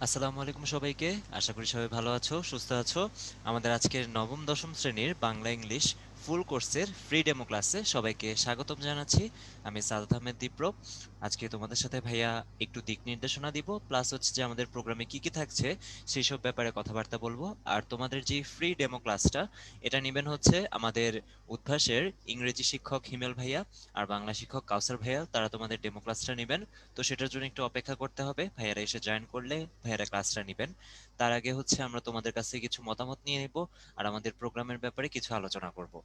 আসসালামু আলাইকুম সবাইকে। আশা করি সবাই ভালো আছো, সুস্থ আছো। আমাদের আজকের নবম দশম শ্রেণীর বাংলা ইংলিশ ফুল কোর্সের ফ্রি ডেমো ক্লাসে সবাইকে স্বাগতম জানাচ্ছি। আমি সাদত আহমেদ দীপ্রব। আজকে তোমাদের সাথে ভাইয়া একটু দিক নির্দেশনা দিব, প্লাস হচ্ছে যে আমাদের প্রোগ্রামে কি কি থাকছে সেই সব ব্যাপারে কথাবার্তা বলবো। আর তোমাদের যে ফ্রি ডেমো ক্লাসটা, এটা নেবেন হচ্ছে আমাদের উদ্ভাসের ইংরেজি শিক্ষক হিমেল ভাইয়া আর বাংলা শিক্ষক কাউসার ভাইয়া, তারা তোমাদের ডেমো ক্লাসটা নেবেন। তো সেটার জন্য একটু অপেক্ষা করতে হবে, ভাইয়ারা এসে জয়েন করলে ভাইয়ারা ক্লাসটা নেবেন। তার আগে হচ্ছে আমরা তোমাদের কাছ থেকে কিছু মতামত নিয়ে নেব আর আমাদের প্রোগ্রামের ব্যাপারে কিছু আলোচনা করব।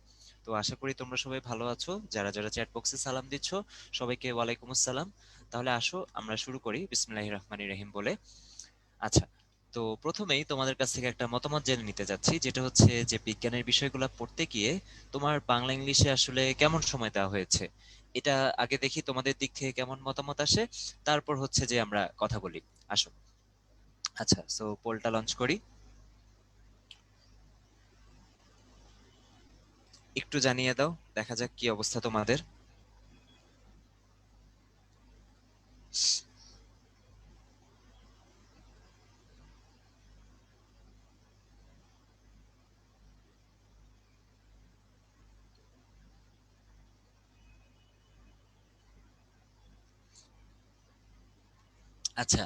তো আশা করি তোমরা সবাই ভালো আছো। যারা যারা চ্যাট বক্সে সালাম দিচ্ছ সবাইকে ওয়ালাইকুম আসসালাম। তাহলে আসো আমরা শুরু করি বিসমিল্লাহির রহমানির রহিম বলে। আচ্ছা, তো প্রথমেই তোমাদের কাছ থেকে একটা মতামত জেনে নিতে যাচ্ছি, যেটা হচ্ছে যে বিজ্ঞানের বিষয়গুলো পড়তে গিয়ে তোমার বাংলা ইংলিশে আসলে কেমন সময় দেওয়া হয়েছে। এটা আগে দেখি তোমাদের দিক থেকে কেমন মতামত আসে, তারপর হচ্ছে যে আমরা কথা বলি। আসো। আচ্ছা, সো পোলটা লঞ্চ করি, একটু জানিয়ে দাও, দেখা যাক কি অবস্থা তোমাদের। আচ্ছা,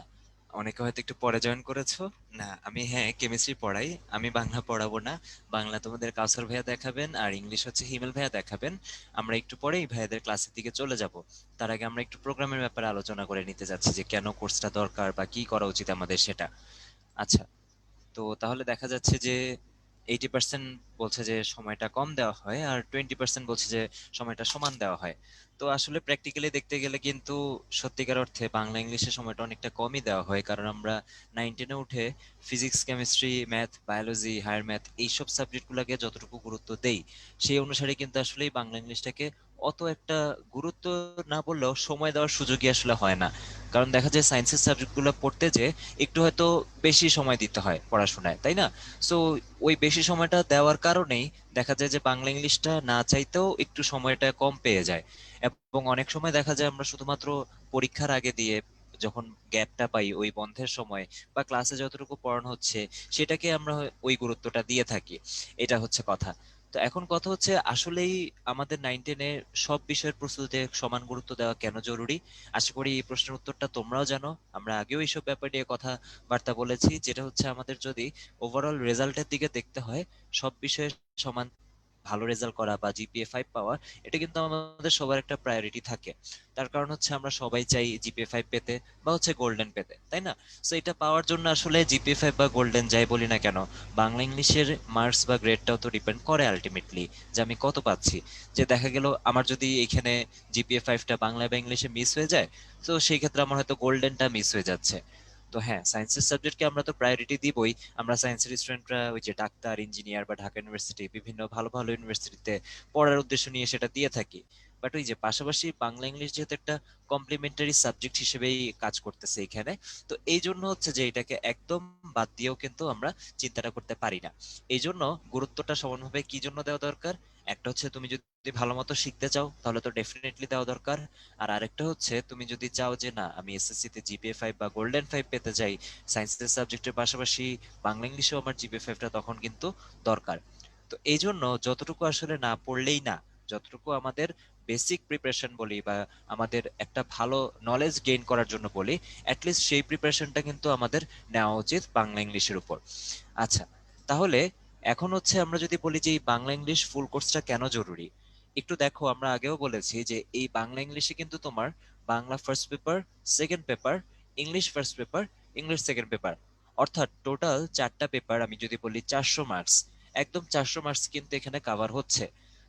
অনেকে হয়তো একটু পরে জয়েন করেছো। না, আমি হ্যাঁ কেমিস্ট্রি পড়াই, আমি বাংলা পড়াবো না। বাংলা তোমাদের কাউসার ভাইয়া দেখাবেন আর ইংলিশ হচ্ছে হিমেল ভাইয়া দেখাবেন। আমরা একটু পরেই ভাইয়াদের ক্লাসের দিকে চলে যাব। তার আগে আমরা একটু প্রোগ্রামের ব্যাপারে আলোচনা করে নিতে যাচ্ছি যে কেন কোর্সটা দরকার বা কি করা উচিত আমাদের সেটা। আচ্ছা, তো তাহলে দেখা যাচ্ছে যে 80% বলছে যে সময়টা কম দেওয়া হয় আর 20% বলছে যে সময়টা সমান দেওয়া হয়। তো আসলে প্র্যাকটিক্যালি দেখতে গেলে কিন্তু সত্যিকার অর্থে বাংলা ইংলিশের সময়টা অনেকটা কমই দেওয়া হয়, কারণ আমরা 9-10-এ উঠে physics chemistry math biology higher math এইসব সাবজেক্টগুলোকে যতটুকু গুরুত্ব দেই, সেই অনুসারে কিন্তু আসলে বাংলা ইংলিশটাকে অত একটা গুরুত্ব না বললেও সময় দেওয়ার সুযোগই আসলে হয় না। কারণ দেখা যায় সায়েন্সের সাবজেক্টগুলো পড়তে যে একটু হয়তো বেশি সময় দিতে হয় পড়াশোনায়, তাই না? সো ওই বেশি সময়টা দেওয়ার কারণেই দেখা যায় যে বাংলা ইংলিশটা না চাইতেও একটু সময়টা কম পেয়ে যায়। এবং অনেক সময় দেখা যায় আমরা শুধুমাত্র পরীক্ষার আগে দিয়ে যখন গ্যাপটা পাই ওই বন্ধের সময় বা ক্লাসে যতটুকু পড়ানো হচ্ছে সেটাকে আমরা ওই গুরুত্বটা দিয়ে থাকি। এটা হচ্ছে কথা। তো এখন কথা হচ্ছে আসলেই আমাদের 9-10-এ সব বিষয়ের প্রস্তুতিতে সমান গুরুত্ব দেওয়া কেন জরুরি। আশা করি এই প্রশ্নের উত্তরটা তোমরাও জানো। আমরা আগেও এইসব ব্যাপার নিয়ে কথাবার্তা বলেছি, যেটা হচ্ছে আমাদের যদি ওভারঅল রেজাল্টের দিকে দেখতে হয়, সব বিষয়ে সমান ভালো রেজাল্ট করা বা জিপিএ 5 পাওয়া, এটা কিন্তু আমাদের সবার একটা প্রায়োরিটি থাকে। তার কারণ হচ্ছে আমরা সবাই চাই জিপিএ 5 পেতে বা হচ্ছে গোল্ডেন পেতে, তাই না? সো এটা পাওয়ার জন্য আসলে জিপিএ 5 বা গোল্ডেন যাই বলি না কেন, বাংলা ইংলিশের মার্কস বা গ্রেডটাও তো ডিপেন্ড করে আলটিমেটলি যে আমি কত পাচ্ছি। যে দেখা গেল আমার যদি এখানে জিপিএ 5টা বাংলা বা ইংলিশে মিস হয়ে যায়, তো সেই ক্ষেত্রে আমার হয়তো গোল্ডেনটা মিস হয়ে যাচ্ছে। তো হ্যাঁ, সায়েন্সের সাবজেক্টকে আমরা তো প্রায়োরিটি দিবই। আমরা সায়েন্সের স্টুডেন্টরা ওই যে ডাক্তার ইঞ্জিনিয়ার বা ঢাকা ইউনিভার্সিটি বিভিন্ন ভালো ভালো ইউনিভার্সিটিতে পড়ার উদ্দেশ্য নিয়ে সেটা দিয়ে থাকি। বাট ওই যে পাশাপাশি বাংলা ইংলিশ যেহেতু একটা কমপ্লিমেন্টারি সাবজেক্ট হিসেবেই কাজ করতেছে এখানে, তো এই জন্য হচ্ছে যে এটাকে একদম বাদ দিয়েও কিন্তু আমরা চিন্তাটা করতে পারি না। এই জন্য গুরুত্বটা সমানভাবে কি জন্য দেওয়া দরকার, একটা হচ্ছে তুমি যদি ভালো মতো শিখতে চাও তাহলে তো ডেফিনেটলি দেওয়া দরকার। আর আরেকটা হচ্ছে তুমি যদি চাও যে না আমি এসএসসি তে জিপিএ 5 বা গোল্ডেন 5 পেতে চাই সায়েন্সের সাবজেক্টের পাশাপাশি বাংলা ইংলিশেও আমার জিপিএ 5টা তখন কিন্তু দরকার। তো এই জন্য যতটুকু আসলে না পড়লেই না, যতটুকু আমাদের বেসিক প্রিপারেশন বলি বা আমাদের একটা ভালো নলেজ গেইন করার জন্য বলি, অ্যাটলিস্ট সেই প্রিপারেশনটা কিন্তু আমাদের নেওয়া উচিত বাংলা ইংলিশের উপর। আচ্ছা, তাহলে এখন হচ্ছে আমরা যদি বলি যে এই বাংলা ইংলিশ ফুল কোর্সটা কেন জরুরি, একটু দেখো আমরা আগেও বলেছি যে এই বাংলা ইংলিশে কিন্তু তোমার Bangla first paper, second paper, English first paper, English second paper, অর্থাৎ টোটাল 4টা পেপার, আমি যদি বলি 400 মার্কস, একদম 400 মার্কস কিন্তু এখানে কাভার হচ্ছে।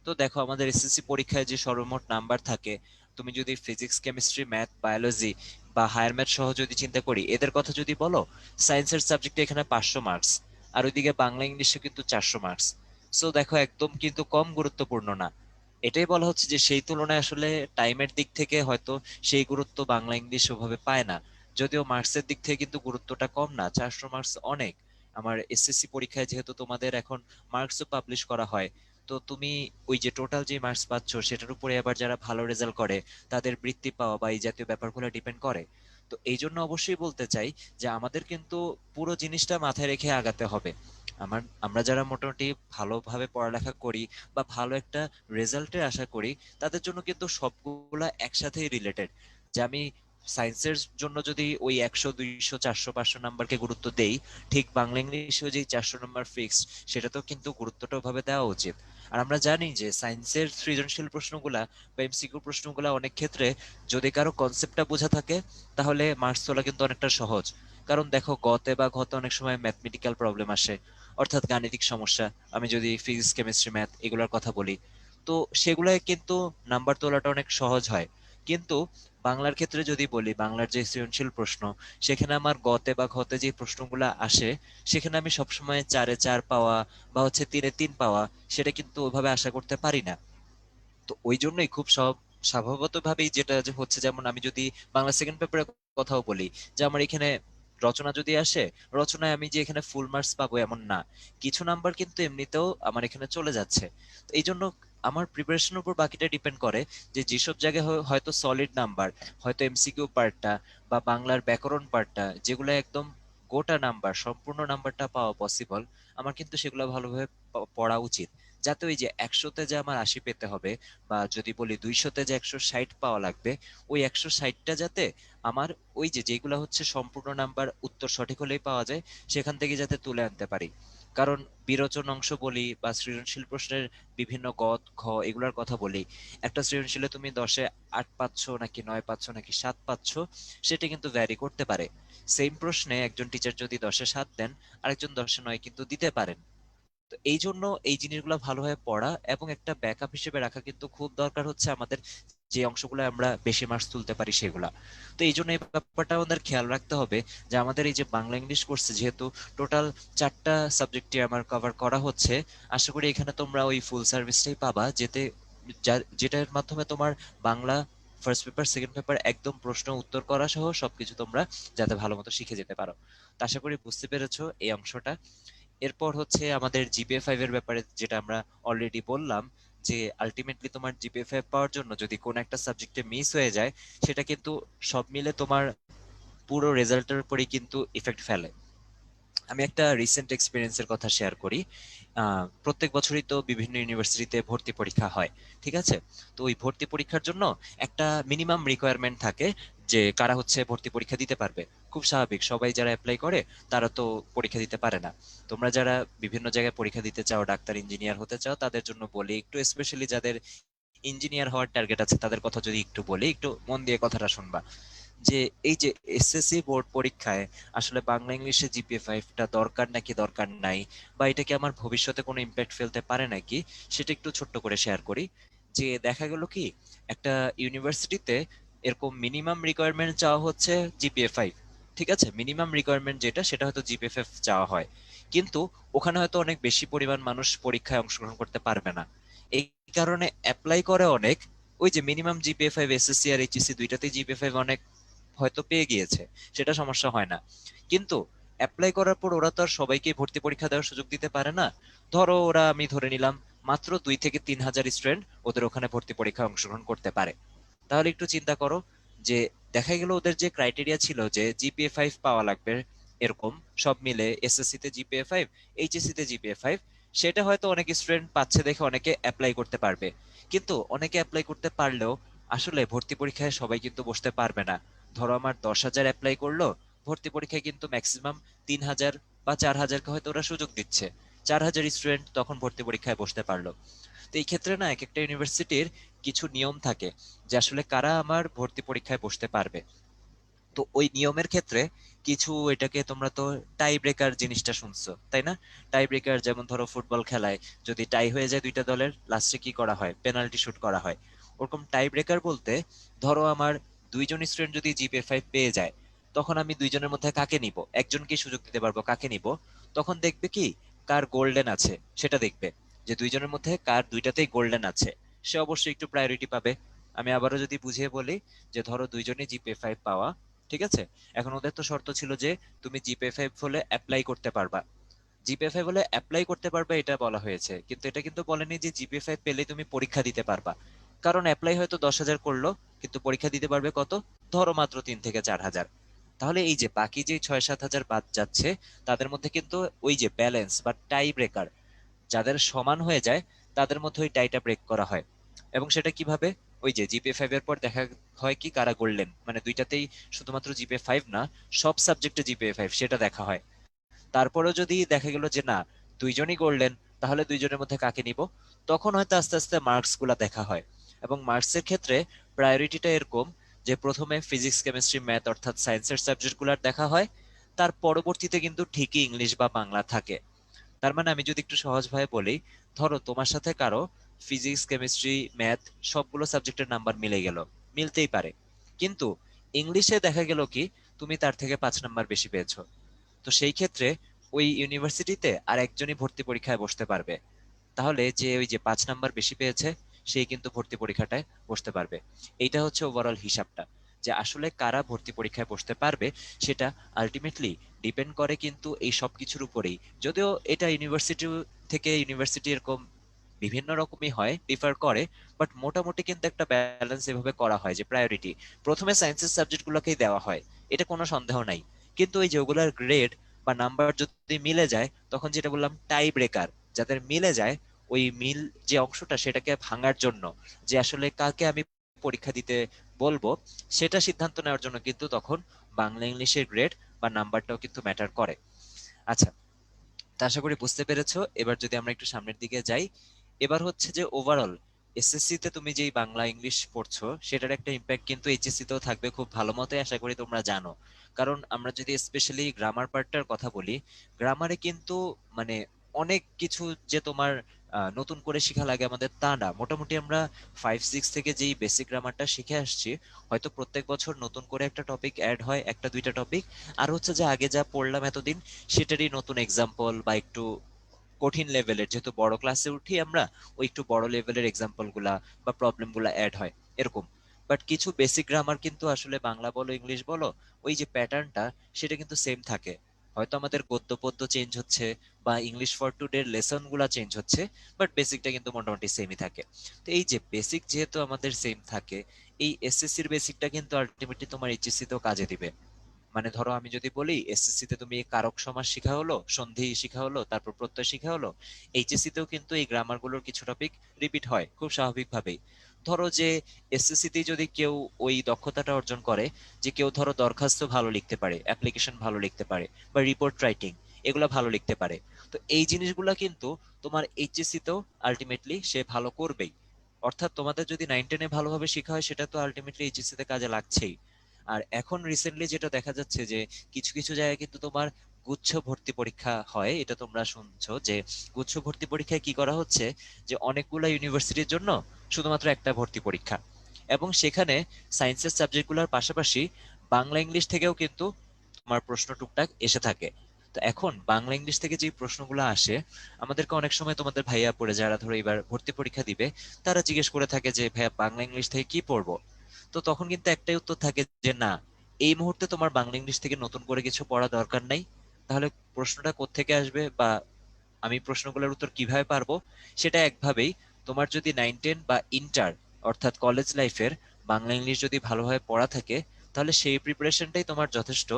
তো দেখো আমাদের এসএসসি পরীক্ষায় যে সর্বমোট নাম্বার থাকে, তুমি যদি ফিজিক্স কেমিস্ট্রি ম্যাথ বায়োলজি বা হায়ার ম্যাথ সহ যদি চিন্তা করি এদের কথা যদি বলো, সায়েন্সের সাবজেক্টে এখানে 500 মার্কস, আর ওইদিকে বাংলা ইংলিশে কিন্তু 400 মার্কস। সো দেখো একদম কিন্তু কম গুরুত্বপূর্ণ না। এটাই বলা হচ্ছে যে সেই তুলনায় আসলে টাইমের দিক থেকে হয়তো সেই গুরুত্ব বাংলা ইংলিশ ওভাবে পায় না। যদিও মার্কসের দিক থেকে কিন্তু গুরুত্বটা কম না, 400 মার্কস অনেক। আমার এসএসসি পরীক্ষায় যেহেতু তোমাদের এখন মার্কসও পাবলিশ করা হয়, তো তুমি ওই যে টোটাল যে মার্কস পাচ্ছ সেটার উপরে আবার যারা ভালো রেজাল্ট করে তাদের বৃত্তি পাওয়া বা এই জাতীয় ব্যাপারগুলো ডিপেন্ড করে। তো তো এই জন্য অবশ্যই বলতে চাই যে আমাদের কিন্তু পুরো জিনিসটা মাথায় রেখে আগাতে হবে। আমরা যারা মোটামুটি ভালোভাবে পড়ালেখা করি বা ভালো একটা রেজাল্টের আশা করি, তাদের জন্য কিন্তু সবগুলা একসাথেই রিলেটেড। যে আমি সায়েন্সের জন্য যদি ওই 100 200 400 500 নাম্বারকে গুরুত্ব দেই, ঠিক বাংলা ইংলিশেও যে 400 নাম্বার ফিক্সড, সেটাতেও কিন্তু গুরুত্বটা ওভাবে দেওয়া উচিত। আর আমরা জানি যে সায়েন্সের সৃজনশীল প্রশ্নগুলা বা এমসিকিউ প্রশ্নগুলা অনেক ক্ষেত্রে যদি কারো কনসেপ্টটা বোঝা থাকে, তাহলে মার্কস তোলা কিন্তু অনেকটা সহজ। কারণ দেখো গতে বা ঘতে অনেক সময় ম্যাথমেটিক্যাল প্রবলেম আসে, অর্থাৎ গাণিতিক সমস্যা। আমি যদি ফিজিক্স কেমিস্ট্রি ম্যাথ এগুলোর কথা বলি, তো সেগুলোয় কিন্তু নাম্বার তোলাটা অনেক সহজ হয়। কিন্তু বাংলার ক্ষেত্রে যদি বলি, বাংলার যে সৃজনশীল প্রশ্ন, সেখানে আমার গতে বা ঘতে যে প্রশ্নগুলো আসে, সেখানে আমি সবসময় 4-এ 4 পাওয়া বা হচ্ছে 3-এ 3 পাওয়া, সেটা কিন্তু ওইভাবে আশা করতে পারি না। তো ওই জন্যই খুব সব স্বভাবতভাবেই যেটা যে হচ্ছে, যেমন আমি যদি বাংলা সেকেন্ড পেপারের কথাও বলি, যে আমার এখানে রচনা যদি আসে, রচনায় আমি যে এখানে ফুল মার্কস পাবো এমন না, কিছু নাম্বার কিন্তু এমনিতেও আমার এখানে চলে যাচ্ছে। তো এই জন্য আমার প্রিপারেশনের উপর বাকিটা ডিপেন্ড করে, যে যেসব জায়গায় হয়তো সলিড নাম্বার, হয়তো এমসিকিউ পার্টটা বা বাংলার ব্যাকরণ পার্টটা, যেগুলো একদম গোটা নাম্বার সম্পূর্ণ নাম্বারটা পাওয়া পসিবল, আমার কিন্তু সেগুলো ভালোভাবে পড়া উচিত, যাতে ওই যে 100-তে যে আমার 80 পেতে হবে, বা যদি বলি 200-তে যে 160 পাওয়া লাগবে, ওই 160টা যাতে আমার ওই যে যেগুলো হচ্ছে সম্পূর্ণ নাম্বার উত্তর সঠিক হলেই পাওয়া যায়, সেখান থেকে যাতে তুলে আনতে পারি। কারণ বিরোচন অংশ বলি বা সৃজনশীল প্রশ্নের বিভিন্ন গ, খ এগুলোর কথা বলি, একটা সৃজনশীলে তুমি 10-এ 8 পাচ্ছ নাকি 9 পাচ্ছ নাকি 7 পাচ্ছ, সেটা কিন্তু ভ্যারি করতে পারে। সেম প্রশ্নে একজন টিচার যদি 10-এ 7 দেন, আরেকজন 10-এ 9 কিন্তু দিতে পারেন। তো এই জন্য এই জিনিসগুলো ভালোভাবে পড়া এবং একটা ব্যাকআপ হিসেবে রাখা কিন্তু খুব দরকার হচ্ছে আমাদের, যে অংশগুলো আমরা বেশি মার্কস তুলতে পারি সেগুলা। তো এই জন্য এই ব্যাপারটা আমাদের খেয়াল রাখতে হবে, যে আমাদের এই যে বাংলা ইংলিশ কোর্সে যেহেতু টোটাল 4টা সাবজেক্টই আমার কভার করা হচ্ছে, আশা করি এখানে তোমরা ওই ফুল সার্ভিসটাই পাবা, যেটার মাধ্যমে তোমার Bangla first paper second paper একদম প্রশ্ন উত্তর করা সহ সবকিছু তোমরা যাতে ভালো মতো শিখে যেতে পারো। তো আশা করি বুঝতে পেরেছো এই অংশটা। এরপর হচ্ছে আমাদের জিপিএ 5 এর ব্যাপারে, যেটা আমরা অলরেডি বললাম, যে আলটিমেটলি তোমার জিপিএ 5 পাওয়ার জন্য যদি কোনো একটা সাবজেক্টে মিস হয়ে যায়, সেটা কিন্তু সব মিলে তোমার পুরো রেজাল্টের উপরেই কিন্তু ইফেক্ট ফেলে। আমি একটা রিসেন্ট এক্সপিরিয়েন্সের কথা শেয়ার করি। প্রত্যেক বছরই তো বিভিন্ন ইউনিভার্সিটিতে ভর্তি পরীক্ষা হয়, ঠিক আছে? তো ওই ভর্তি পরীক্ষার জন্য একটা মিনিমাম রিকোয়ারমেন্ট থাকে, যে কারা হচ্ছে ভর্তি পরীক্ষা দিতে পারবে। খুব স্বাভাবিক, সবাই যারা অ্যাপ্লাই করে তারা তো পরীক্ষা দিতে পারে না। তোমরা যারা বিভিন্ন জায়গায় পরীক্ষা দিতে চাও, ডাক্তার ইঞ্জিনিয়ার হতে চাও, তাদের জন্য বলি একটু, স্পেশালি যাদের ইঞ্জিনিয়ার হওয়ার টার্গেট আছে তাদের কথা যদি একটু বলি, একটু মন দিয়ে কথাটা শুনবা। যে এই যে এসএসসি বোর্ড পরীক্ষায় আসলে বাংলা ইংলিশে জিপিএ 5টা দরকার নাকি দরকার নাই, বা এটা কি আমার ভবিষ্যতে কোনো ইম্প্যাক্ট ফেলতে পারে নাকি, সেটা একটু ছোট্ট করে শেয়ার করি। যে দেখা গেল কি, একটা ইউনিভার্সিটিতে এরকম মিনিমাম রিকোয়ারমেন্ট চাওয়া হচ্ছে জিপিএ 5, ঠিক আছে? মিনিমাম রিকোয়ারমেন্ট যেটা, সেটা হয়তো জিপিএ 5 চাওয়া হয়, কিন্তু ওখানে হয়তো অনেক বেশি পরিমাণ মানুষ পরীক্ষায় অংশগ্রহণ করতে পারবে না। এই কারণে অ্যাপ্লাই করে অনেক, ওই যে মিনিমাম জিপিএ 5, এসএসসি আর এইচএসসি দুইটাতেই জিপিএ 5 অনেক হয়তো পেয়ে গিয়েছে, সেটা সমস্যা হয় না। কিন্তু অ্যাপ্লাই করার পর ওরা তো আর সবাইকে ভর্তি পরীক্ষা দেওয়ার সুযোগ দিতে পারে না। ধরো ওরা, আমি ধরে নিলাম, মাত্র 2 থেকে 3 হাজার স্টুডেন্ট ওদের ওখানে ভর্তি পরীক্ষায় অংশগ্রহণ করতে পারে। তাহলে একটু চিন্তা করো, যে দেখা গেল ওদের যে ক্রাইটেরিয়া ছিল যে জিপিএ 5 পাওয়া লাগবে এরকম, সব মিলে এসএসসি তে জিপিএ 5, এইচএসসি তে জিপিএ 5, সেটা হয়তো অনেক স্টুডেন্ট পাচ্ছে দেখে অনেকে অ্যাপ্লাই করতে পারবে। কিন্তু অনেকে অ্যাপ্লাই করতে পারলেও আসলে ভর্তি পরীক্ষায় সবাই কিন্তু বসতে পারবে না। ধরো আমার 10,000 অ্যাপ্লাই করলো, ভর্তি পরীক্ষায় কিন্তু ম্যাক্সিমাম 3,000 বা 4,000-কে হয়তো ওরা সুযোগ দিচ্ছে। 4,000 স্টুডেন্ট তখন ভর্তি পরীক্ষায় বসতে পারলো। তো এই ক্ষেত্রে না, এক একটা ইউনিভার্সিটির কিছু নিয়ম থাকে, যে আসলে কারা আমার ভর্তি পরীক্ষায় বসতে পারবে। তো ওই নিয়মের ক্ষেত্রে কিছু, এটাকে তোমরা তো টাই ব্রেকার জিনিসটা শুনছো, তাই না? টাই ব্রেকার, যেমন ধরো ফুটবল খেলায় যদি টাই হয়ে যায় দুইটা দলের, লাস্টে কি করা হয়? পেনাল্টি শুট করা হয়। ওরকম টাই ব্রেকার বলতে, ধরো আমার দুইজন স্টুডেন্ট যদি জিপিএ 5 পেয়ে যায়, তখন আমি দুইজনের মধ্যে কাকে নিব, একজনকে সুযোগ দিতে পারবো, কাকে নিব? তখন দেখবে কি, কার গোল্ডেন আছে সেটা দেখবে, যে দুইজনের মধ্যে কার দুইটাতেই গোল্ডেন আছে, সে অবশ্যই একটু প্রায়োরিটি পাবে। আমি আবারও যদি বুঝিয়ে বলি, যে ধরো দুইজনই জিপিএ 5 পাওয়া, ঠিক আছে? এখন ওদের তো শর্ত ছিল যে তুমি জিপিএ 5 হলে অ্যাপ্লাই করতে পারবা। জিপিএ 5 হলে অ্যাপ্লাই করতে পারবে এটা বলা হয়েছে, কিন্তু এটা কিন্তু বলেনি যে জিপিএ 5 পেলে তুমি পরীক্ষা দিতে পারবা। কারণ অ্যাপ্লাই হয়তো 10,000 করলো, কিন্তু পরীক্ষা দিতে পারবে কত? ধরো মাত্র 3 থেকে 4 হাজার। তাহলে এই যে বাকি যে 6-7 হাজার বাদ যাচ্ছে, তাদের মধ্যে কিন্তু ওই যে ব্যালেন্স বা টাই ব্রেকার, যাদের সমান হয়ে যায় তাদের মধ্যে ওই টাইটা ব্রেক করা হয়। এবং সেটা কিভাবে? ওই যে জিপিএ 5 এর পর দেখা হয় কি কারা গোল্ডেন, মানে দুইটাতেই, শুধুমাত্র জিপিএ 5 না, সব সাবজেক্টে জিপিএ 5 সেটা দেখা হয়। তারপরেও যদি দেখা গেল যে না, দুইজনই গোল্ডেন, তাহলে দুইজনের মধ্যে কাকে নিব? তখন হয়তো আস্তে আস্তে মার্কস গুলা দেখা হয়। এবং মার্কসের ক্ষেত্রে প্রায়োরিটিটা এরকম যে প্রথমে ফিজিক্স কেমিস্ট্রি ম্যাথ অর্থাৎ সায়েন্সের সাবজেক্ট গুলার দেখা হয়, তার পরবর্তীতে কিন্তু ঠিকই ইংলিশ বা বাংলা থাকে। তার মানে আমি যদি একটু সহজভাবে বলি, ধরো তোমার সাথে কারো ফিজিক্স কেমিস্ট্রি ম্যাথ সবগুলো সাবজেক্টের নাম্বার মিলে গেল, মিলতেই পারে, কিন্তু ইংলিশে দেখা গেল কি তুমি তার থেকে 5 নাম্বার বেশি পেয়েছো। তো সেই ক্ষেত্রে ওই ইউনিভার্সিটিতে আর একজনই ভর্তি পরীক্ষায় বসতে পারবে। তাহলে যে ওই যে 5 নাম্বার বেশি পেয়েছে সেই কিন্তু ভর্তি পরীক্ষাটায় বসতে পারবে। এইটা হচ্ছে ওভারঅল হিসাবটা, যে আসলে কারা ভর্তি পরীক্ষায় বসতে পারবে সেটা আলটিমেটলি ডিপেন্ড করে কিন্তু এই সব কিছুর উপরেই। যদিও এটা ইউনিভার্সিটি থেকে ইউনিভার্সিটি এরকম বিভিন্ন রকমই হয়, ডিফার করে, বাট মোটামুটি কিন্তু একটা ব্যালেন্স এভাবে করা হয় যে প্রায়োরিটি প্রথমে সায়েন্সের সাবজেক্টগুলোকেই দেওয়া হয়, এটা কোনো সন্দেহ নাই। কিন্তু ওই যে ওগুলার গ্রেড বা নাম্বার যদি মিলে যায়, তখন যেটা বললাম টাই ব্রেকার, যাদের মিলে যায়, ওই মিল যে অংশটা সেটাকে ভাঙার জন্য, যে আসলে কাকে আমি পরীক্ষা দিতে বলবো, সেটা সিদ্ধান্ত নেওয়ার জন্য কিন্তু তখন বাংলা ইংলিশের গ্রেড বা নাম্বারটাও কিন্তু ম্যাটার করে। আচ্ছা, তা আশা করি বুঝতে পেরেছো। এবার যদি আমরা একটু সামনের দিকে যাই, এবার হচ্ছে যে ওভারঅল এসএসসি তে তুমি যেই বাংলা ইংলিশ পড়ছো সেটার একটা ইম্প্যাক্ট কিন্তু এইচএসসি তেও থাকবে খুব ভালো মতোই, আশা করি তোমরা জানো। কারণ আমরা যদি স্পেশালি গ্রামার পার্টটার কথা বলি, গ্রামারে কিন্তু মানে অনেক কিছু যে তোমার নতুন করে শেখা লাগে আমাদের তা না। মোটামুটি আমরা 5-6 থেকে যেই বেসিক গ্রামারটা শিখে আসছি, হয়তো প্রত্যেক বছর নতুন করে একটা টপিক অ্যাড হয়, একটা দুইটা টপিক, আর হচ্ছে যে আগে যা পড়লাম এতদিন সেটারই নতুন এক্সাম্পল বা একটু কঠিন লেভেলের, যেহেতু বড় ক্লাসে উঠি আমরা, ওই একটু বড় লেভেলের এক্সাম্পল গুলা বা প্রবলেম গুলা অ্যাড হয় এরকম। বাট কিছু বেসিক গ্রামার কিন্তু আসলে বাংলা বলো ইংলিশ বলো, ওই যে প্যাটার্নটা সেটা কিন্তু সেম থাকে। হয়তো আমাদের গদ্য পদ্য চেঞ্জ হচ্ছে বা ইংলিশ ফর টুডে লেসন গুলা চেঞ্জ হচ্ছে, বাট বেসিকটা কিন্তু মোটামুটি সেমই থাকে। তো এই যে বেসিক যেহেতু আমাদের সেম থাকে, এই এসএসসির বেসিকটা কিন্তু আলটিমেটলি তোমার এইচএসসি তেও কাজে দিবে। মানে ধরো আমি যদি বলি এসএসসি তে তুমি কারক সমাস শিখা হলো, সন্ধি শিখা হলো, তারপর প্রত্যয় শিখা হলো, এইচএসসি তেও কিন্তু এই গ্রামার গুলোর কিছু টপিক রিপিট হয় খুব স্বাভাবিকভাবেই। ধরো যে এসএসসি তে যদি কেউ ওই দক্ষতাটা অর্জন করে, যে কেউ ধরো দরখাস্ত ভালো লিখতে পারে, অ্যাপ্লিকেশন ভালো লিখতে পারে, বা রিপোর্ট রাইটিং এগুলা ভালো লিখতে পারে, তো এই জিনিসগুলা কিন্তু তোমার এইচএসসি তেও আলটিমেটলি সে ভালো করবেই। অর্থাৎ তোমাদের যদি 9-10-এ ভালোভাবে শেখা হয় সেটা তো আলটিমেটলি এইচএসসি তে কাজে লাগছেই। আর এখন রিসেন্টলি যেটা দেখা যাচ্ছে যে কিছু কিছু জায়গায় কিন্তু তোমার গুচ্ছ ভর্তি পরীক্ষা হয়, এটা তোমরা শুনছো যে গুচ্ছ ভর্তি পরীক্ষায় কি করা হচ্ছে, যে অনেকগুলা ইউনিভার্সিটির জন্য শুধুমাত্র একটা ভর্তি পরীক্ষা, এবং সেখানে সায়েন্সের সাবজেক্টগুলোর পাশাপাশি বাংলা ইংলিশ থেকেও কিন্তু তোমার প্রশ্ন টুকটাক এসে থাকে। তো এখন বাংলা ইংলিশ থেকে যে প্রশ্নগুলো আসে, আমাদেরকে অনেক সময় তোমাদের ভাইয়া পড়ে যারা ধরো এবার ভর্তি পরীক্ষা দিবে, তারা জিজ্ঞেস করে থাকে যে ভাইয়া বাংলা ইংলিশ থেকে কি পড়বো। তো তখন কিন্তু একটাই উত্তর থাকে যে না, এই মুহূর্তে তোমার বাংলা ইংলিশ থেকে নতুন করে কিছু পড়া দরকার নাই। তাহলে প্রশ্নটা কোত্থেকে আসবে বা আমি প্রশ্নগুলোর উত্তর কিভাবে পারবো? সেটা একভাবেই, তোমার যদি 9-10 বা ইন্টার অর্থাৎ কলেজ লাইফের বাংলা ইংলিশ যদি ভালোভাবে পড়া থাকে, তাহলে সেই প্রিপারেশনটাই তোমার যথেষ্ট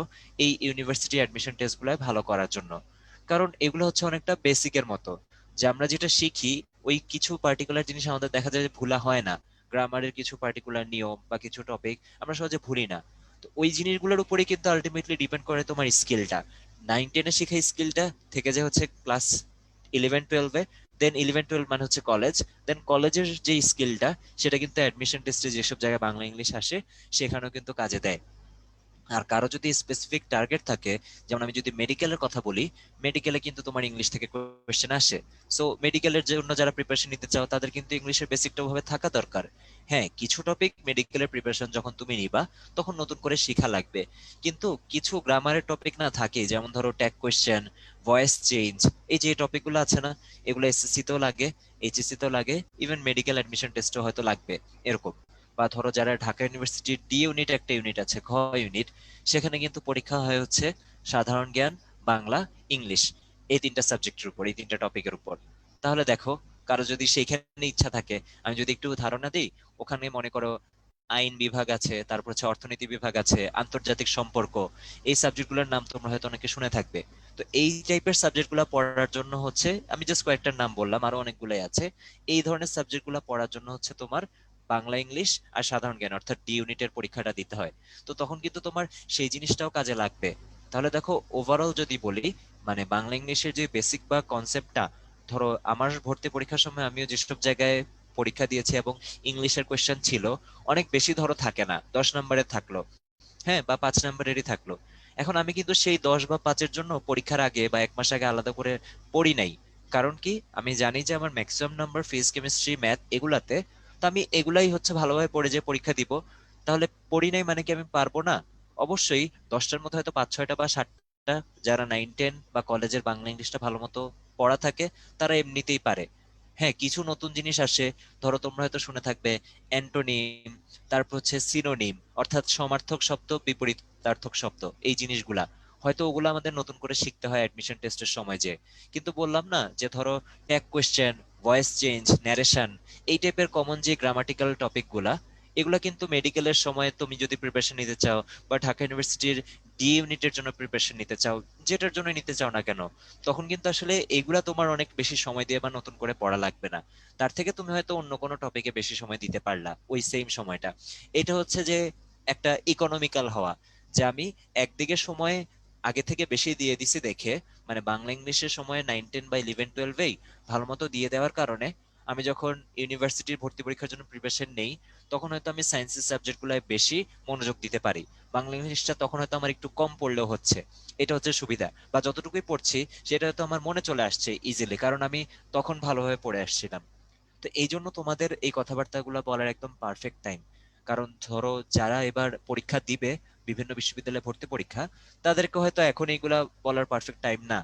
এই ইউনিভার্সিটি অ্যাডমিশন টেস্টগুলোয় ভালো করার জন্য। কারণ এগুলো হচ্ছে অনেকটা বেসিকের মতো, যে আমরা যেটা শিখি ওই কিছু পার্টিকুলার জিনিস আমাদের দেখা যায় যে ভুলা হয় না। গ্রামারের কিছু পার্টিকুলার নিয়ম বা কিছু টপিক আমরা সহজে ভুলি না। তো ওই জিনিসগুলোর উপরেই কিন্তু আলটিমেটলি ডিপেন্ড করে তোমার স্কিলটা। 9-10-এ শেখা স্কিলটা থেকে যায় হচ্ছে ক্লাস 11-12-এ, দেন 11-12 মানে হচ্ছে কলেজ, দেন কলেজের যে স্কিলটা সেটা কিন্তু অ্যাডমিশন টেস্টে যেসব জায়গায় বাংলা ইংলিশ আসে সেখানেও কিন্তু কাজে দেয়। আর কারো যদি স্পেসিফিক টার্গেট থাকে, যেমন আমি যদি মেডিকেলের কথা বলি, মেডিকেলে কিন্তু তোমার ইংলিশ থেকে কোয়েশ্চেন আসে। সো মেডিকেলের জন্য যারা প্রিপারেশন নিতে চাও তাদের কিন্তু ইংলিশের বেসিকটা ভাবে থাকা দরকার। হ্যাঁ, কিছু টপিক মেডিকেলের প্রিপারেশন যখন তুমি নিবা তখন নতুন করে শেখা লাগবে, কিন্তু কিছু গ্রামারের টপিক না থাকে, যেমন ধরো ট্যাগ কোয়েশ্চেন, ভয়েস চেঞ্জ, এই যে টপিকগুলো আছে না, এগুলো এসএসসি তেও লাগে, এইচএসসি তেও লাগে, ইভেন মেডিকেল অ্যাডমিশন টেস্টও হয়তো লাগবে এরকম। বা ধরো যারা ঢাকা ইউনিভার্সিটির ডি ইউনিট একটা ইউনিট আছে, ঘ ইউনিট, সেখানে কিন্তু পরীক্ষা হয় হচ্ছে সাধারণ জ্ঞান, বাংলা, ইংলিশ, এই তিনটা সাবজেক্টের উপর, এই তিনটা টপিকের উপর। তাহলে দেখো, কারো যদি সেইখানে ইচ্ছা থাকে, আমি যদি একটু ধারণা দিই, ওখানে মনে করো আইন বিভাগ আছে, তারপর হচ্ছে অর্থনীতি বিভাগ আছে, আন্তর্জাতিক সম্পর্ক, এই সাবজেক্টগুলোর নাম তোমরা হয়তো অনেকে শুনে থাকবে। তো এই টাইপের সাবজেক্টগুলো পড়ার জন্য হচ্ছে, আমি জাস্ট কয়েকটার নাম বললাম, আরো অনেকগুলাই আছে। এই ধরনের সাবজেক্টগুলো পড়ার জন্য হচ্ছে তোমার বাংলা, ইংলিশ আর সাধারণ জ্ঞান অর্থাৎ ডি ইউনিটের পরীক্ষাটা দিতে হয়। তো তখন কিন্তু তোমার সেই জিনিসটাও কাজে লাগবে। তাহলে দেখো, ওভারঅল যদি বলি, মানে বাংলা ইংলিশের যে বেসিক বা কনসেপ্টটা, ধরো আমার ভর্তি পরীক্ষার সময় আমিও যেসব জায়গায় পরীক্ষা দিয়েছি এবং ইংলিশের কোয়েশ্চেন ছিল, অনেক বেশি ধরো থাকে না, 10 নম্বরের থাকলো, হ্যাঁ, বা 5 নম্বরেরই থাকলো। এখন আমি কিন্তু সেই 10 বা 5-এর জন্য পরীক্ষার আগে বা 1 মাস আগে আলাদা করে পড়ি নাই। কারণ কি, আমি জানি যে আমার maximum number physics, chemistry, math এগুলাতে, তো আমি এগুলাই হচ্ছে ভালোভাবে পড়ে যে পরীক্ষা দিব। তাহলে পড়ি নাই মানে কি আমি পারবো না? অবশ্যই 10টার মধ্যে হয়তো 5-6টা বা 7টা যারা 9-10 বা কলেজের বাংলা ইংলিশটা ভালো মতো পড়া থাকে, তারা এমনিতেই পারে। হ্যাঁ, কিছু নতুন জিনিস আসে, ধরো তোমরা হয়তো শুনে থাকবে অ্যান্টোনিম, তারপর হচ্ছে সিনোনিম অর্থাৎ সমার্থক শব্দ, বিপরীতার্থক শব্দ, এই জিনিসগুলা হয়তো ওগুলো আমাদের নতুন করে শিখতে হয় অ্যাডমিশন টেস্টের সময় যে। কিন্তু বললাম না যে ধরো tag question, voice change, narration, এই টাইপের কমন যে গ্রামাটিক্যাল টপিকগুলা, এগুলা কিন্তু মেডিকেলের সময় তুমি যদি প্রিপারেশন নিতে চাও, বা ঢাকা ইউনিভার্সিটির ডি ইউনিটের জন্য প্রিপারেশন নিতে চাও, যেটার জন্য নিতে চাও না কেন, তখন কিন্তু আসলে এগুলা তোমার অনেক বেশি সময় দিয়ে বা নতুন করে পড়া লাগবে না। তার থেকে তুমি হয়তো অন্য কোনো টপিকে বেশি সময় দিতে পারলা ওই সেম সময়টা। এটা হচ্ছে যে একটা ইকোনমিক্যাল হওয়া, যে আমি একদিকে সময় আগে থেকে বেশি দিয়ে দিছি দেখে, মানে বাংলা ইংলিশের সময় 9, 10 বা 11, 12-এই ভালো মতো দিয়ে দেওয়ার কারণে আমি যখন ইউনিভার্সিটির ভর্তি পরীক্ষার জন্য প্রিপারেশন নেই, তখন হয়তো আমি সায়েন্সের সাবজেক্টগুলোয় বেশি মনোযোগ দিতে পারি। বাংলা ইংলিশটা তখন হয়তো আমার একটু কম পড়লেও হচ্ছে। এটা হচ্ছে সুবিধা, বা যতটুকুই পড়ছি সেটা হয়তো আমার মনে চলে আসছে ইজিলি, কারণ আমি তখন ভালোভাবে পড়ে আসছিলাম। তো এই জন্য তোমাদের এই কথাবার্তাগুলো বলার একদম পারফেক্ট টাইম। কারণ ধরো যারা এবার পরীক্ষা দিবে, বিভিন্ন বিশ্ববিদ্যালয়ে ভর্তি পরীক্ষা, তাদেরকে হয়তো এখন এইগুলা বলার পারফেক্ট টাইম না,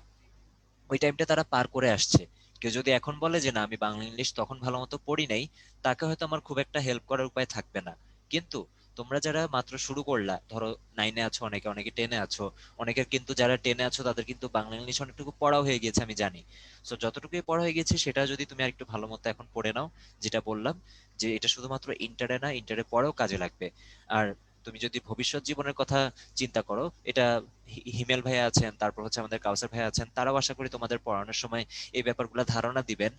ওই টাইমটা তারা পার করে আসছে। কেউ যদি এখন বলে যে না আমি বাংলা ইংলিশ তখন ভালো মতো পড়ি নাই, তাকে হয়তো আমার খুব একটা হেল্প করার উপায় থাকবে না। কিন্তু তোমরা যারা মাত্র শুরু করলা, ধরো 9-এ আছো, অনেকে অনেকে 10-এ আছো, অনেকের কিন্তু যারা 10-এ আছো তাদের কিন্তু বাংলা ইংলিশ অনেকটুকু পড়া হয়ে গিয়েছে আমি জানি। সো যতটুকুই পড়া হয়ে গেছে সেটা যদি তুমি আরেকটু ভালো মতো এখন পড়ে নাও, যেটা বললাম, যে এটা শুধুমাত্র ইন্টারে না, ইন্টারে পরেও কাজে লাগবে। আর তুমি যদি ভবিষ্যৎ জীবনের কথা চিন্তা করো, এটা হিমেল ভাইয়া আছেন, তারপর হচ্ছে আমাদের কাউসার ভাইয়া আছেন, তারাও আশা করি তোমাদের পড়ানোর সময় এই ব্যাপারগুলো ধারণা দিবেন।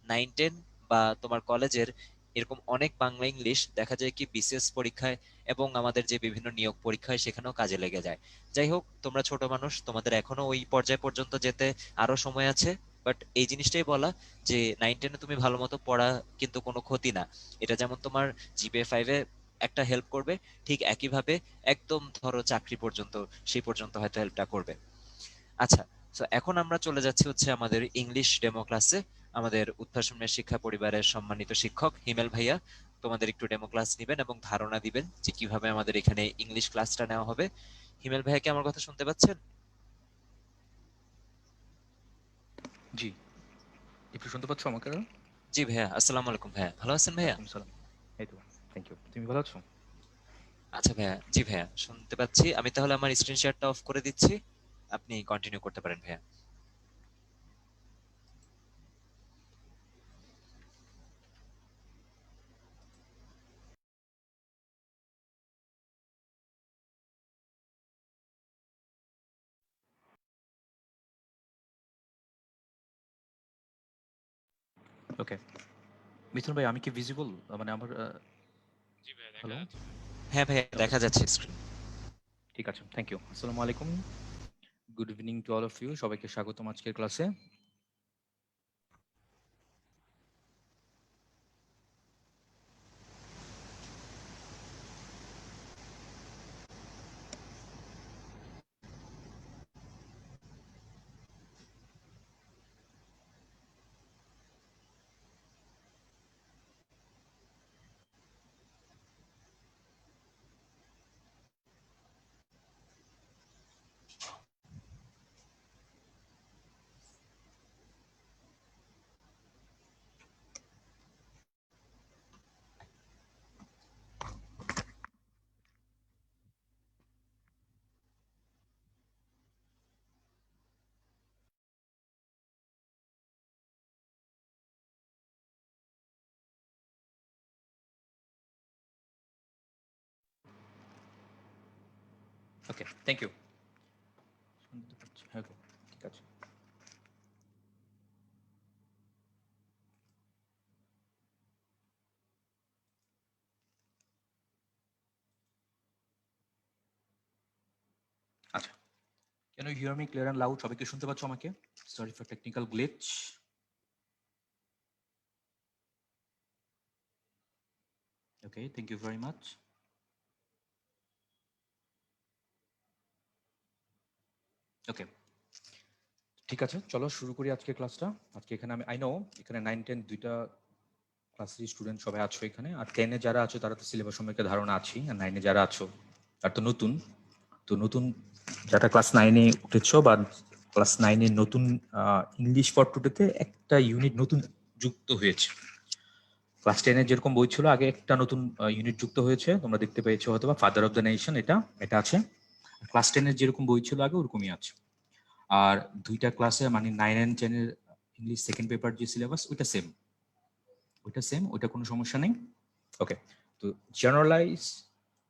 9-10 বা তোমার কলেজের এরকম অনেক বাংলা ইংলিশ দেখা যায় কি বিসিএস পরীক্ষায় এবং আমাদের যে বিভিন্ন নিয়োগ পরীক্ষায় সেখানেও কাজে লেগে যায়। যাই হোক, তোমরা ছোট মানুষ, তোমাদের এখনো ওই পর্যায় পর্যন্ত যেতে আরো সময় আছে। বাট এই জিনিসটাই বলা, যে 9-10-এ তুমি ভালো মতো পড়া কিন্তু কোনো ক্ষতি না। এটা যেমন তোমার জিপিএ 5-এ একটা হেল্প করবে, ঠিক একইভাবে একদম ধরো চাকরি পর্যন্ত, সেই পর্যন্ত হয়তো হেল্পটা করবে। আচ্ছা, তো এখন আমরা চলে যাচ্ছি হচ্ছে আমাদের ইংলিশ ডেমো ক্লাসে। আমাদের উদ্ভাসনের শিক্ষা পরিবারের সম্মানিত শিক্ষক হিমেল ভাইয়া তোমাদের একটু ডেমো ক্লাস নেবেন এবং ধারণা দিবেন যে কিভাবে আমাদের এখানে ইংলিশ ক্লাসটা নেওয়া হবে। হিমেল ভাইয়া কি আমার কথা শুনতে পাচ্ছেন? জি, একটু শুনতে পাচ্ছ আমাকে? জি ভাইয়া, আসসালামু আলাইকুম ভাইয়া, ভালো আছেন ভাইয়া? ওয়ালাইকুম সালাম। এই তো, থ্যাংক ইউ। তুমি ভালো আছো? আচ্ছা ভাইয়া, জি ভাইয়া শুনতে পাচ্ছি। আমি তাহলে আমার স্ক্রিন শেয়ারটা অফ করে দিচ্ছি, আপনি কন্টিনিউ করতে পারেন ভাইয়া। ওকে। মিথুন ভাই, আমি কি ভিজিবল? মানে আমার হ্যালো? হ্যাঁ ভাইয়া, ওকে, দেখা যাচ্ছে স্ক্রিন। ঠিক আছে। Thank you. আসসালামু আলাইকুম। Good evening to all of you. সবাইকে স্বাগতম আজকের ক্লাসে। Okay, thank you. শুনতে পাচ্ছি, ওকে, ঠিক আছে। আচ্ছা, can you hear me clear and loud? সবাই কি শুনতে পাচ্ছ আমাকে? Sorry for technical glitch. Okay, thank you very much. Okay, ঠিক আছে, চলো শুরু করি আজকে ক্লাসটা। আজকে এখানে আমি এখানে 9-10 দুইটা ক্লাসের স্টুডেন্ট সবাই আছো এখানে, আর 10-এ যারা আছো তারা তো সিলেবাস সম্পর্কে ধারণা আছেই, আর 9-এ যারা আছো আর তো নতুন যারা ক্লাস 9-এ উঠেছো বা ক্লাস 9-এর নতুন ইংলিশ ফর টুডেতে একটা ইউনিট নতুন যুক্ত হয়েছে। ক্লাস 10-এর যেরকম বই ছিল আগে, একটা নতুন ইউনিট যুক্ত হয়েছে, তোমরা দেখতে পেয়েছো হয়তো বা, ফাদার অফ দ্য নেশন, এটা আছে। ক্লাস 10-এর যেরকম বই ছিল আগে ওরকমই আছে। আর দুইটা ক্লাসে মানে 9 এন্ড 10-এর ইংলিশ সেকেন্ড পেপার যে সিলেবাস ওইটা সেম, ওইটা কোনো সমস্যা নেই। ওকে, তো জেনারেলাইজ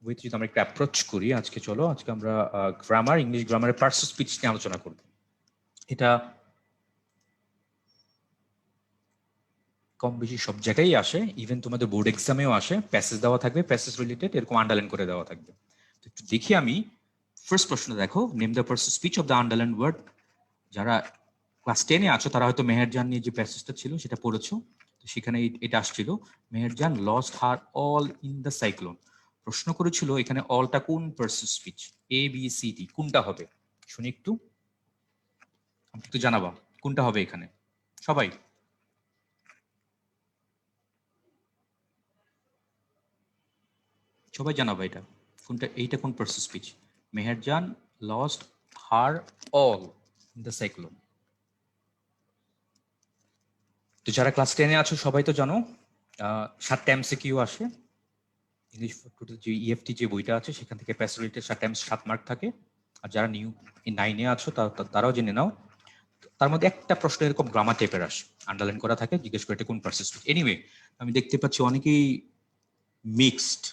উইথ যদি আমরা একটা অ্যাপ্রোচ করি আজকে, চলো আজকে আমরা গ্রামার, ইংলিশ গ্রামারের পার্টস অফ স্পিচ নিয়ে আলোচনা করব। এটা কম বেশি সব জায়গায় আসে, ইভেন তোমাদের বোর্ড এক্সামেও আসে, প্যাসেজ দেওয়া থাকবে, প্যাসেজ রিলেটেড এরকম আন্ডারলাইন করে দেওয়া থাকবে। তো একটু দেখি আমি, ফার্স্ট প্রশ্ন দেখো, name the parts of speech of the underline word. যারা ক্লাস 10-এ আছো তারা হয়তো মেহেরজান নিয়ে যে প্যাসেজটা ছিল সেটা পড়েছো, তো সেখানে এটা আসছিল, Meherjan lost her all in the cyclone. প্রশ্ন করেছিল এখানে অলটা কোন parts of speech, A B C D, কোনটা হবে? শুনি একটু, আমাকে একটু জানাবা কোনটা হবে এখানে সবাই। সবাই জানাবা এটা কোনটা, এইটা কোন parts of speech? Meherjaan lost her all in the cyclone. তো যারা ক্লাস 10-এ আছো সবাই তো জানো 7টা এমসিকিউ আসে ইংলিশ টোটাল, যে ইএফটি যে বইটা আছে সেখান থেকে প্যাসিলিটির 7 টাইমস 7 মার্ক থাকে। আর যারা নিউ 9-এ আছো তারাও জেনে নাও, তার মধ্যে একটা প্রশ্ন এরকম গ্রামার টাইপের আসে, আন্ডারলাইন করা থাকে, জিজ্ঞেস করে এটা কোন পার্সেস। এনিওয়ে, আমি দেখতে পাচ্ছি অনেকেই mixed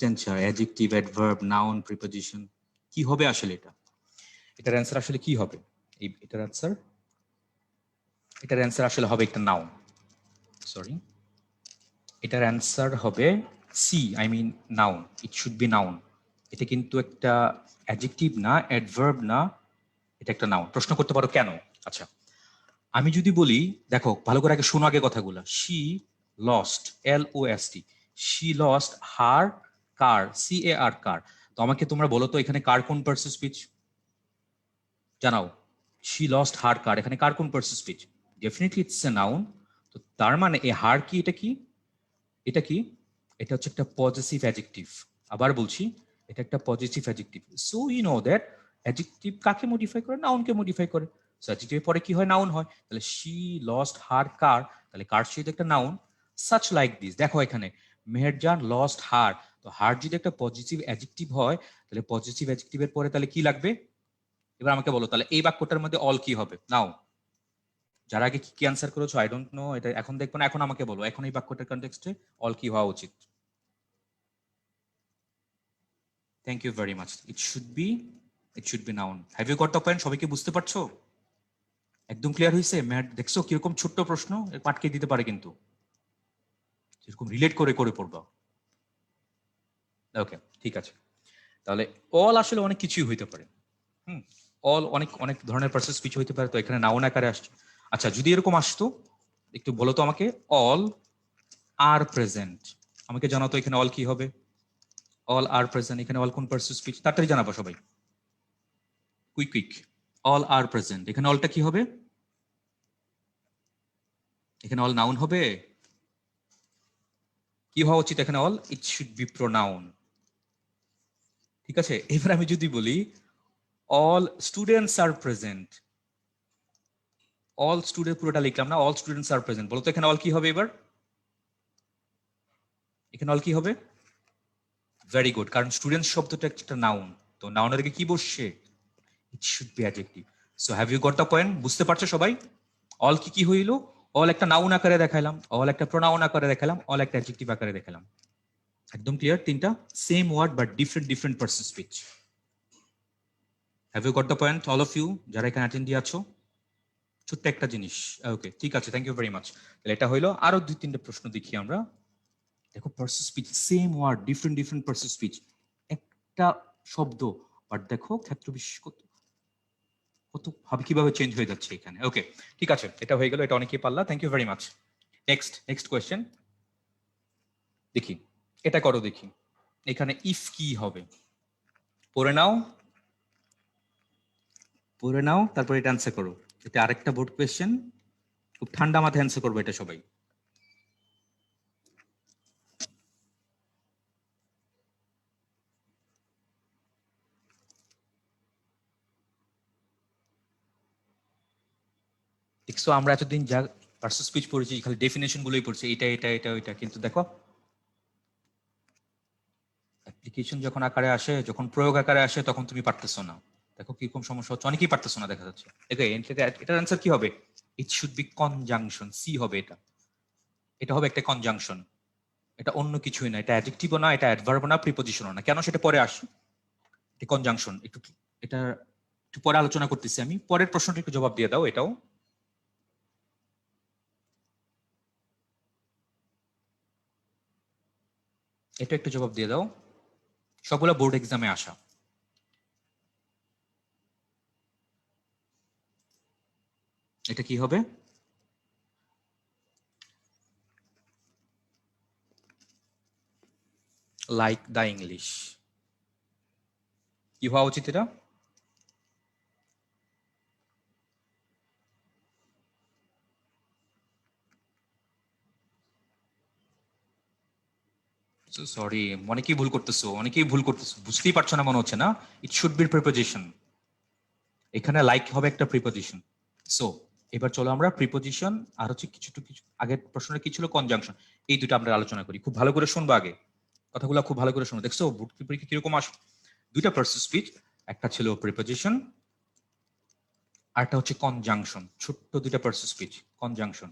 answer, adjective, adverb, noun, preposition. কি হবে আসলে এটা? এটার অ্যান্সার আসলে কি হবে? এটার অ্যান্সার আসলে হবে একটা নাউন। সরি, এটার অ্যান্সার হবে C, I mean noun. It should be noun. এটা কিন্তু একটা অ্যাডজেক্টিভ না, অ্যাডভার্ব না, এটা একটা নাউন। প্রশ্ন করতে পারো কেন? আচ্ছা, আমি যদি বলি, দেখো ভালো করে আগে শোনো আগে কথাগুলো। She lost, LOST, she lost her car, CAR, কার। তো আমাকে তোমরা বলো তো এখানে কার কোন পার্টস অফ স্পিচ? জানাও। শি লস্ট হার কার, এখানে কার কোন parts of speech? Definitely it's a noun. তো তার মানে এ হার কি, এটা কি, এটা কি? এটা হচ্ছে একটা পজিটিভ অ্যাডজেক্টিভ। আবার বলছি, এটা একটা positive adjective. So you know that adjective কাকে মডিফাই করে? নাউনকে মডিফাই করে। সো অ্যাডজেক্টিভের পরে কি হয়? নাউন হয়। তাহলে শি লস্ট হার কার, তাহলে কার যদি একটা নাউন, সাচ লাইক দিস। দেখো এখানে মেহেরজান লস্ট হার, তো হার যদি একটা পজিটিভ অ্যাডজেক্টিভ হয় তাহলে পজিটিভ অ্যাডজেক্টিভের পরে তাহলে কি লাগবে? এবার আমাকে বলো তাহলে এই বাক্যটার মধ্যে অল কি হবে? নাও, যারা আগে কি আনসার করেছো আই ডোন্ট নো, এটা এখন দেখবো না, এখন আমাকে বলো এখন এই বাক্যটার কনটেক্সটে অল কি হওয়া উচিত? Thank you very much. It should be noun. Have you got the point? সবাই কি বুঝতে পারছো? একদম ক্লিয়ার হয়েছে? ম্যাট দেখছো কিরকম ছোট্ট প্রশ্ন, পাটকে দিতে পারে কিন্তু, এরকম রিলেট করে করে পড়বা। ওকে, ঠিক আছে। তাহলে অল আসলে অনেক কিছুই হইতে পারে। অল অনেক অনেক ধরনের প্রসেস স্পিচ হইতে পারে, তো এখানে নাউন আকারে আসছে। আচ্ছা, যদি এরকম আসতো একটু বলো তো আমাকে, অল আর প্রেজেন্ট, আমাকে জানাও তো এখানে অল কি হবে? অল আর প্রেজেন্ট, এখানে অল কোন পার্সেস স্পিচ? তাড়াতাড়ি জানাবো সবাই, কুইক। অল আর প্রেজেন্ট, এখানে অলটা কি হবে? এখানে অল নাউন হবে। কি হওয়া উচিত এখানে? All, it should B pronoun. ঠিক আছে, এবার আমি যদি বলি all students are present, all student পুরোটা লিখলাম না, অল স্টুডেন্টস আর প্রেজেন্ট, বলতো এখানে অল কি হবে? এবার এখানে অল কি হবে? ভেরি গুড, কারণ স্টুডেন্ট শব্দটা একটা নাউন, তো নাউনের দিকে কি বসছে? It should be adjective. So have you got the point? বুঝতে পারছো সবাই? অল কি কি হইলো? অল একটা নাউন আকারে দেখাইলাম, অল একটা প্রোনাউন আকারে দেখালাম, অল একটা অ্যাডজেক্টিভ আকারে দেখালাম। একদম ক্লিয়ার? তিনটা same word but different person speech. Have you got the point all of you যারা এখানে অ্যাটেন্ডি আছো? ছোট্ট একটা জিনিস। ওকে, ঠিক আছে, থ্যাংক ইউ ভেরি মাচ। তাহলে এটা হইলো, আরো 2-3টে প্রশ্ন দেখি আমরা। দেখো person speech, same word, different different person speech, একটা শব্দ, বাট দেখো ক্ষেত্র বিশেষ কত কত ভাবে কিভাবে চেঞ্জ হয়ে যাচ্ছে এখানে। ওকে, ঠিক আছে, এটা হয়ে গেল, এটা অনেকেই পারলা, thank you very much. Next question দেখি, এটা করো দেখি। এখানে ইফ কি হবে, পড়ে নাও, তারপর এটা অ্যান্সার করো। এটা আরেকটা বোর্ড কোয়েশ্চেন, খুব ঠান্ডা মাথায় অ্যান্সার করবো এটা সবাই। দেখছো আমরা এতদিন যা পার্সন স্পিচ পড়েছি খালি ডেফিনেশন গুলোই পড়ছি, এটা এটা এটা ওইটা, কিন্তু দেখো অ্যাপ্লিকেশন যখন আকারে আসে, যখন প্রয়োগ আকারে আসে, তখন তুমি পারতেছো না। দেখো কিরকম সমস্যা হচ্ছে, অনেকেই পারতেছো না দেখা যাচ্ছে। এটার অ্যান্সার কি হবে? It should be conjunction, C হবে এটা। এটা হবে একটা কনজাংশন, এটা অন্য কিছুই না, এটা অ্যাডজেক্টিভও না, এটা অ্যাডভার্বও না, প্রিপজিশনও না। কেন সেটা পরে আসি। এটা কনজাংশন, এটা একটু পরে আলোচনা করতেছি আমি। পরের প্রশ্নটা একটু জবাব দিয়ে দাও এটাও। এটা একটু জবাব দিয়ে দাও, সবগুলো বোর্ড এক্সামে আসা। এটা কি হবে? লাইক দ্য ইংলিশ, কি হওয়া উচিত এটা? সরি, অনেকেই ভুল করতেছো, বুঝতেই পারছো না মনে হচ্ছে না। ইট শুড বি প্রিপোজিশন, এখানে লাইক হবে একটা প্রিপোজিশন। সো এবার চলো আমরা প্রিপোজিশন আর হচ্ছে কিছু আগের প্রশ্নটা কি ছিল, কনজাংশন, এই দুটো আমরা আলোচনা করি। খুব ভালো করে শুনবো আগে, কথাগুলো খুব ভালো করে শুনো। দেখছো ভর্তি পরীক্ষা কিরকম আস, দুইটা পার্সন স্পিচ, একটা ছিল প্রিপোজিশন আর একটা হচ্ছে কনজাংশন, ছোট্ট দুইটা পার্সন স্পিচ, কনজাংশন।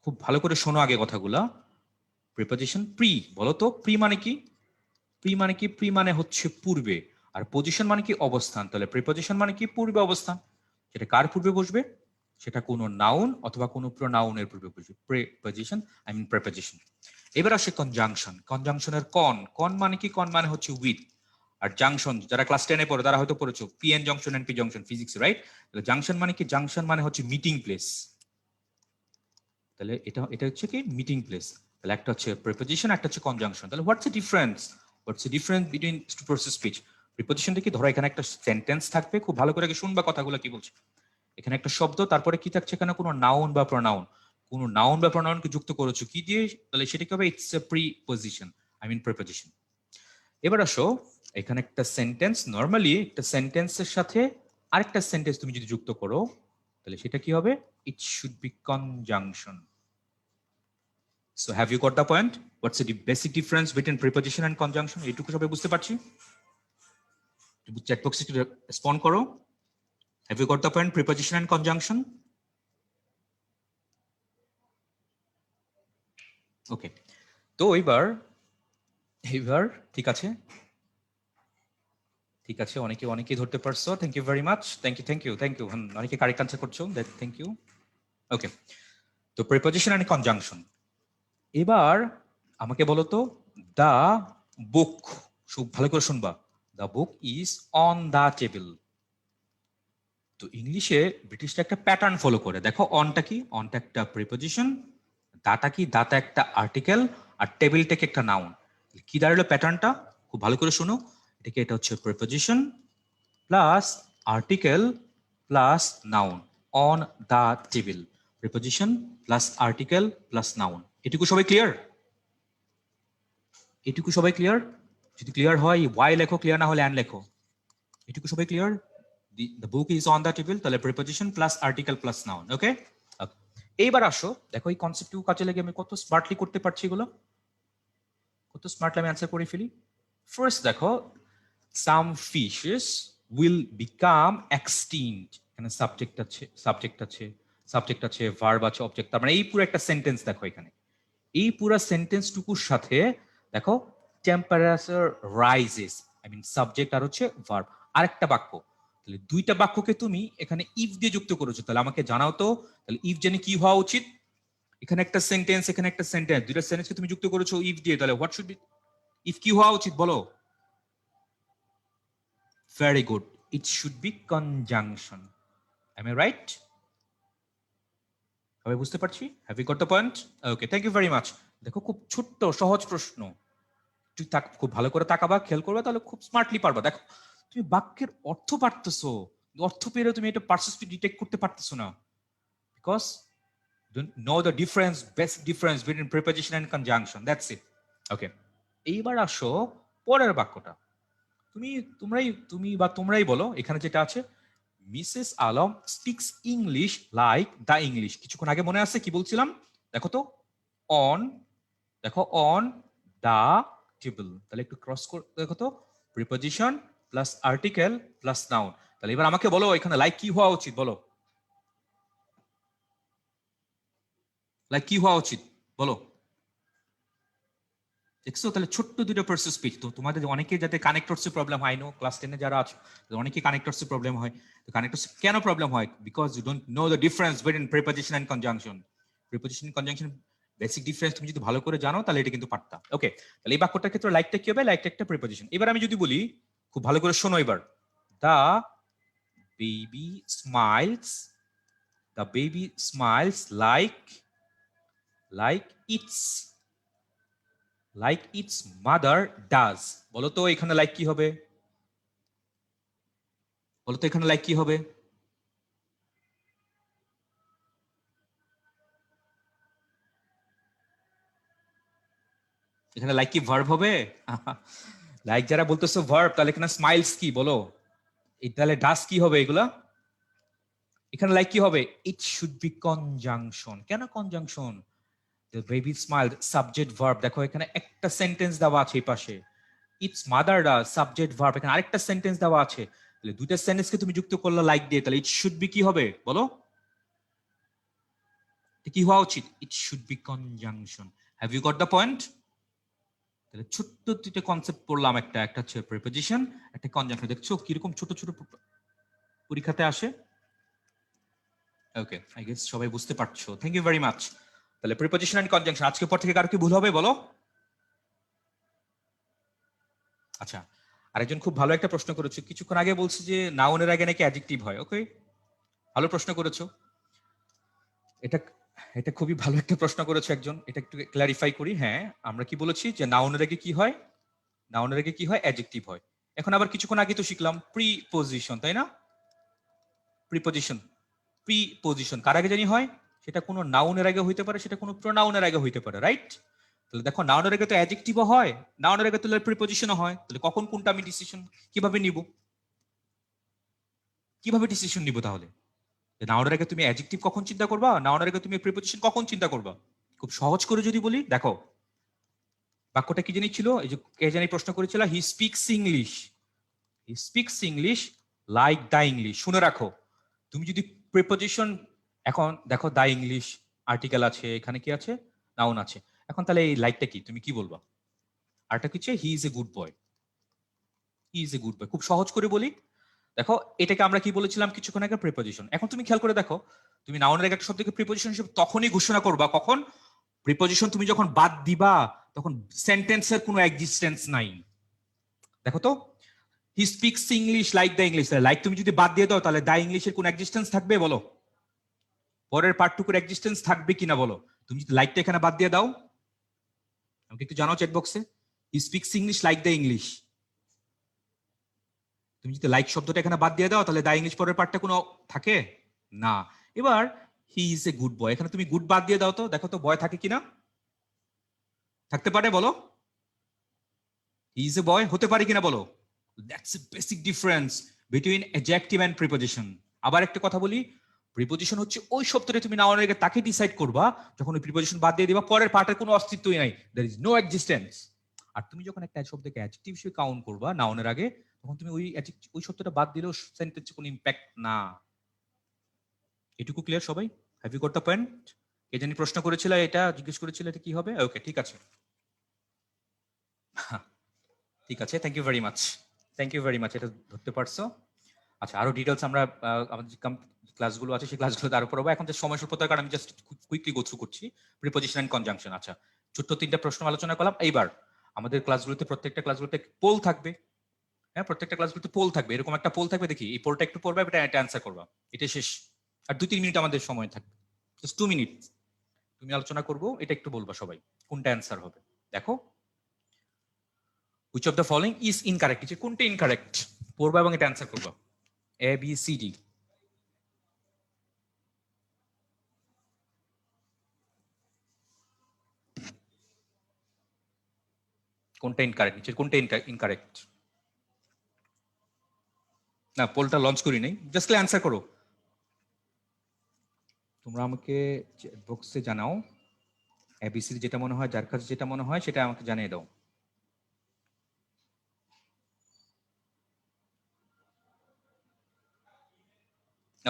খুব ভালো করে শোনো আগে কথাগুলা। প্রিপোজিশন, প্রি, বলো তো প্রি মানে কি? প্রি মানে হচ্ছে পূর্বে, আর পজিশন মানে কি? অবস্থান। তাহলে প্রিপজিশন মানে কি? পূর্বে অবস্থান। সেটা কার পূর্বে বসবে? সেটা কোনো নাউন অথবা কোনো প্রোনাউনের পূর্বে বসবে, প্রিপজিশন, প্রিপজিশন। এবার আসে কনজাংশন। কনজাংশনের কন মানে কি? কন মানে হচ্ছে উইথ। আর জাংশন, যারা ক্লাস 10-এ পড়ে তারা হয়তো পড়েছো PN junction and P junction, physics, right? তাহলে জাংশন মানে কি? জাংশন মানে হচ্ছে মিটিং প্লেস। তাহলে এটা হচ্ছে কি? Meeting place. তাহলে একটা হচ্ছে প্রিপজিশন, একটা হচ্ছে কনজাংশন। তাহলে what's the difference between two person speech? প্রিপজিশনটা কি? ধরো এখানে একটা সেন্টেন্স থাকবে, খুব ভালো করে শুনবা কথাগুলো কি বলছে। এখানে একটা শব্দ, তারপরে কি থাকছে? এখানে কোনো নাউন বা প্রোনাউন, কোনো নাউন বা প্রোনাউনকে যুক্ত করেছো কি দিয়ে? তাহলে সেটা কি হবে? It's a preposition, preposition. এবার আসো, এখানে একটা সেন্টেন্স, নর্মালি একটা সেন্টেন্সের সাথে আরেকটা সেন্টেন্স তুমি যদি যুক্ত করো, তাহলে সেটা কি হবে? It should be conjunction. So have you got the point? What's the basic difference between preposition and conjunction? এইটুকু সবাই বুঝতে পারছি? চ্যাট বক্সে একটু রেসপন্ড করো। Have you got the point? Preposition and conjunction? ওকে, তো এবার ঠিক আছে, অনেকেই ধরতে পারছো। Thank you very much, thank you অনেকে কারেক্ট আনসার করছো, থ্যাংক ইউ। ওকে, তো প্রিপজিশন এন্ড কনজাংশন। এবার আমাকে বলো তো, দা বুক, খুব ভালো করে শুনবা, the book is on the table. তো ইংলিশে ব্রিটিশরা একটা প্যাটার্ন ফলো করে। দেখো অনটা কি? অনটা একটা প্রিপজিশন, দাটা কি? দাটা একটা আর্টিকেল, আর টেবিলটা কি? একটা নাউন। কি দাঁড়ালো প্যাটার্নটা? খুব ভালো করে শুনো, এটা হচ্ছে preposition plus article plus noun, on the table. Preposition plus article plus noun. এটুকু সবাই ক্লিয়ার? এটুকু সবাই ক্লিয়ার? যদি ক্লিয়ার হয় ওয়াই লেখো, ক্লিয়ার না হলে অ্যান্ড লেখো। এটুকু সবাই clear? The book is on the table, তাহলে preposition plus article plus noun, ওকে? এইবার আসো, দেখো এই কনসেপ্টটুকু কাজে লেগে আমি কত স্মার্টলি করতে পারছি এগুলো, কত স্মার্টলি আমি অ্যান্সার করে ফেলি। ফার্স্ট দেখো, some fishes will become extinct, এখানে সাবজেক্ট আছে, ভার্ব আছে, অবজেক্ট, তার মানে এই পুরো একটা সেন্টেন্স দেখো এখানে। এই পুরো সেন্টেন্সটুকুর সাথে দেখো টেম্পারেচার রাইজেস, সাবজেক্ট আর হচ্ছে ভার্ব, আরেকটা বাক্য, তাহলে দুইটা বাক্যকে তুমি এখানে ইফ দিয়ে যুক্ত করেছো, তাহলে আমাকে জানাও তো, তাহলে ইফ জেনে কি হওয়া উচিত? এখানে একটা সেন্টেন্স, এখানে একটা সেন্টেন্স, দুইটা সেন্টেন্সকে তুমি যুক্ত করেছো ইফ দিয়ে, তাহলে হোয়াট শুড বি, ইফ কি হওয়া উচিত বলো? Very good, it should be conjunction. Am I right? সবাই বুঝতে পারছি? Have you got the point? Okay, thank you very much. দেখো খুব ছোট্ট সহজ প্রশ্ন, তুই খুব ভালো করে তাকাবা, খেয়াল করবা, তাহলে খুব স্মার্টলি পারবা। দেখো তুমি বাক্যের অর্থ পারতেছো, অর্থ পেরে তুমি এটা পারসেসটি ডিটেক্ট করতে পারতেছো না, because don't know the difference, basic difference between preposition and conjunction. That's it. Okay. এইবার আসো পরের বাক্যটা। তোমরাই বলো এখানে যেটা আছে, Mrs Alam speaks English like the English. কিছুক্ষণ আগে মনে আছে কি বলছিলাম? দেখো তো, অন, দেখো অন দা টেবল, তাহলে একটু ক্রস করে দেখো তো, preposition plus article plus noun. তাহলে এবার আমাকে বলো এখানে লাইক কি হওয়া উচিত বলো? লাইক কি হওয়া উচিত বলো? দেখছো, তাহলে ছোট্ট দুটো পার্সেস স্পিচ। তো তোমাদের অনেকে যাতে কানেক্টরসে প্রবলেম হয়, নো ক্লাস 10 যারা আছে অনেকে কানেক্টরসে প্রবলেম হয়। তো কানেক্টরসে কেন প্রবলেম হয়? Because you don't know the difference between preposition and conjunction. Preposition conjunction basic difference তুমি যদি ভালো করে জানো তাহলে এটা কিন্তু পারতা। ওকে, তাহলে এই বাক্যটার ক্ষেত্রে লাইকটা কি হবে? লাইকটা একটা প্রিপোজিশন। এবার আমি যদি বলি, খুব ভালো করে শোনো এবার, the baby smiles, the baby smiles like its like its mother does। বলো তো এখানে লাইক কি হবে? বলো তো এখানে লাইক কি হবে? এখানে লাইক কি ভার্ব হবে? লাইক যারা বলতেছো ভার্ব, তাহলে এখানে স্মাইলস কি বলো? তাহলে ডাস কি হবে এগুলা? এখানে লাইক কি হবে? It should be conjunction. কেন conjunction? The baby smile, subject verb. দেখো এখানে একটা সেন্টেন্স দেওয়া আছে এই পাশে, it's mother does, subject verb. এখানে আরেকটা সেন্টেন্স দেওয়া আছে, তাহলে দুইটা সেন্টেন্সকে তুমি যুক্ত করলে লাইক দিয়ে, তাহলে ইট শুড বি কি হবে বলো? কি হওয়া উচিত? It should be conjunction. Have you got the point? তাহলে ছোট্ট দুইটা কনসেপ্ট পড়লাম, একটা হচ্ছে প্রিপোজিশন, একটা কনজাংশন। দেখছো কিরকম ছোট ছোট পরীক্ষাতে আসে। ওকে, আই গেস সবাই বুঝতে পারছো। Thank you very much. তাহলে প্রিপোজিশন এন্ড কনজাংশন আজকের পর থেকে কারো কি ভুল হবে বলো? আচ্ছা, আরেকজন খুব ভালো একটা প্রশ্ন করেছো কিছুক্ষণ আগে, বলছে যে নাউনের আগে নাকি অ্যাডজেক্টিভ হয়। ওকে, ভালো প্রশ্ন করেছো। এটা এটা খুবই ভালো একটা প্রশ্ন করেছো একজন, এটা একটু ক্লারিফাই করি। হ্যাঁ, আমরা কি বলেছি যে নাউনের আগে কি হয়? নাউনের আগে কি হয়? অ্যাডজেক্টিভ হয়। এখন আবার কিছুক্ষণ আগে তো শিখলাম প্রিপোজিশন, তাই না? প্রিপোজিশন, প্রিপোজিশন কার আগে জানি হয়? সেটা কোনো নাউনের আগে হইতে পারে, সেটা কোনো প্রোনাউনের আগে হইতে পারে, রাইট? তাহলে দেখো নাউনের আগে তো অ্যাডজেক্টিভও হয়, নাউনের আগে তো প্রিপোজিশনও হয়। তাহলে কখন কোনটা আমি ডিসিশন কিভাবে নিব? কিভাবে ডিসিশন নিব তাহলে? নাউনের আগে তুমি অ্যাডজেক্টিভ কখন চিন্তা করবা, নাউনের আগে তুমি প্রিপোজিশন কখন চিন্তা করবা? খুব সহজ করে যদি বলি, দেখো বাক্যটা কি জানি ছিল, এই যে কে জানি প্রশ্ন করেছিল, he speaks English, he speaks English like the English. শুনে রাখো, তুমি যদি প্রিপোজিশন, এখন দেখো দা ইংলিশ আর্টিকেল আছে, এখানে কি আছে? নাউন আছে। এখন তাহলে এই লাইকটা কি, তুমি কি বলবা? আরটা কি he is a good boy, he is a good boy. খুব সহজ করে বলি, দেখো এটাকে আমরা কি বলেছিলাম কিছুক্ষণ আগে? প্রিপোজিশন। এখন তুমি খেয়াল করে দেখো, তুমি নাউনের আগে একটা শব্দকে প্রিপোজিশন হিসেবে তখনই ঘোষণা করবা কখন? প্রিপোজিশন তুমি যখন বাদ দিবা, তখন সেন্টেন্সের কোনো এক্সিস্টেন্স নাই। দেখো তো, হি speaks English like the English, like তুমি যদি বাদ দিয়ে দাও তাহলে দ্য ইংলিশের কোন এক্সিস্টেন্স থাকবে বলো? পরের পার্টটুকুর এক্সিস্টেন্স থাকবে কিনা বলো? তুমি যদি লাইকটা এখানে বাদ দিয়ে দাও, আমাকে একটু জানাও চ্যাট বক্সে, হি speaks English like the English, তুমি যদি লাইক শব্দটা এখানে বাদ দিয়ে দাও তাহলে দ্য ইংলিশ পরের পার্টটা কোনো থাকে না। এবার he is a good boy, এখানে তুমি গুড বাদ দিয়ে দাও তো, দেখো তো বয় থাকে কিনা? থাকতে পারে বলো? হি ইজ এ বয় হতে পারে কিনা বলো? That's a basic difference between adjective and preposition. আবার একটা কথা বলি, প্রিপোজিশন হচ্ছে ওই শব্দটা তুমি নাউনের আগে তাকে ডিসাইড করবা যখন ওই প্রিপোজিশন বাদ দিয়ে দিবা, পরের পার্টের কোনো অস্তিত্বই নাই, দেয়ার ইজ নো এক্সিস্টেন্স। আর তুমি যখন একটা শব্দকে অ্যাডজেক্টিভ হিসেবে কাউন্ট করবা নাউনের আগে, তখন তুমি ওই শব্দটা বাদ দিলেও সেন্টেন্সে কোনো ইম্প্যাক্ট না। এটুকু ক্লিয়ার সবাই? Have you got the point? কে জানি প্রশ্ন করেছিল, এটা জিজ্ঞেস করেছিল, এটা কি হবে? ওকে, ঠিক আছে। ঠিক আছে, thank you very much, thank you very much, এটা ধরতে পারছো। আচ্ছা, আরো ডিটেলস আমরা আমাদের যে ক্লাসগুলো আছে সেই ক্লাসগুলোতে আরো পড়বো। এখন যে সময় স্বল্পতার কারণে আমি জাস্ট কুইকলি গো থ্রু করছি। Preposition and conjunction. আচ্ছা, ছোট্ট 3টা প্রশ্ন আলোচনা করলাম। এইবার আমাদের ক্লাসগুলোতে প্রত্যেকটা ক্লাসগুলোতে পোল থাকবে। হ্যাঁ, প্রত্যেকটা ক্লাসগুলোতে পোল থাকবে। এরকম একটা পোল থাকবে, দেখি এই পোলটা একটু পড়বে, এটা অ্যান্সার করবা। এটা শেষ। আর 2-3 মিনিট আমাদের সময় থাকবে, জাস্ট 2 মিনিট তুমি আলোচনা করবো, এটা একটু বলবা সবাই কোনটা অ্যান্সার হবে। দেখো, which of the following is incorrect, যে কোনটা ইনকারেক্ট পড়বা এবং এটা অ্যান্সার করবা। এ বি সি ডি। কোনটা ইনকারেক্ট, নিচের কোনটা ইনকারেক্ট? না, পোলটা লঞ্চ করি নাই, জাস্ট অ্যান্সার করো। তোমরা আমাকে বক্সে জানাও, এবিসি যেটা মনে হয়, যার কাছে যেটা মনে হয় সেটা আমাকে জানিয়ে দাও।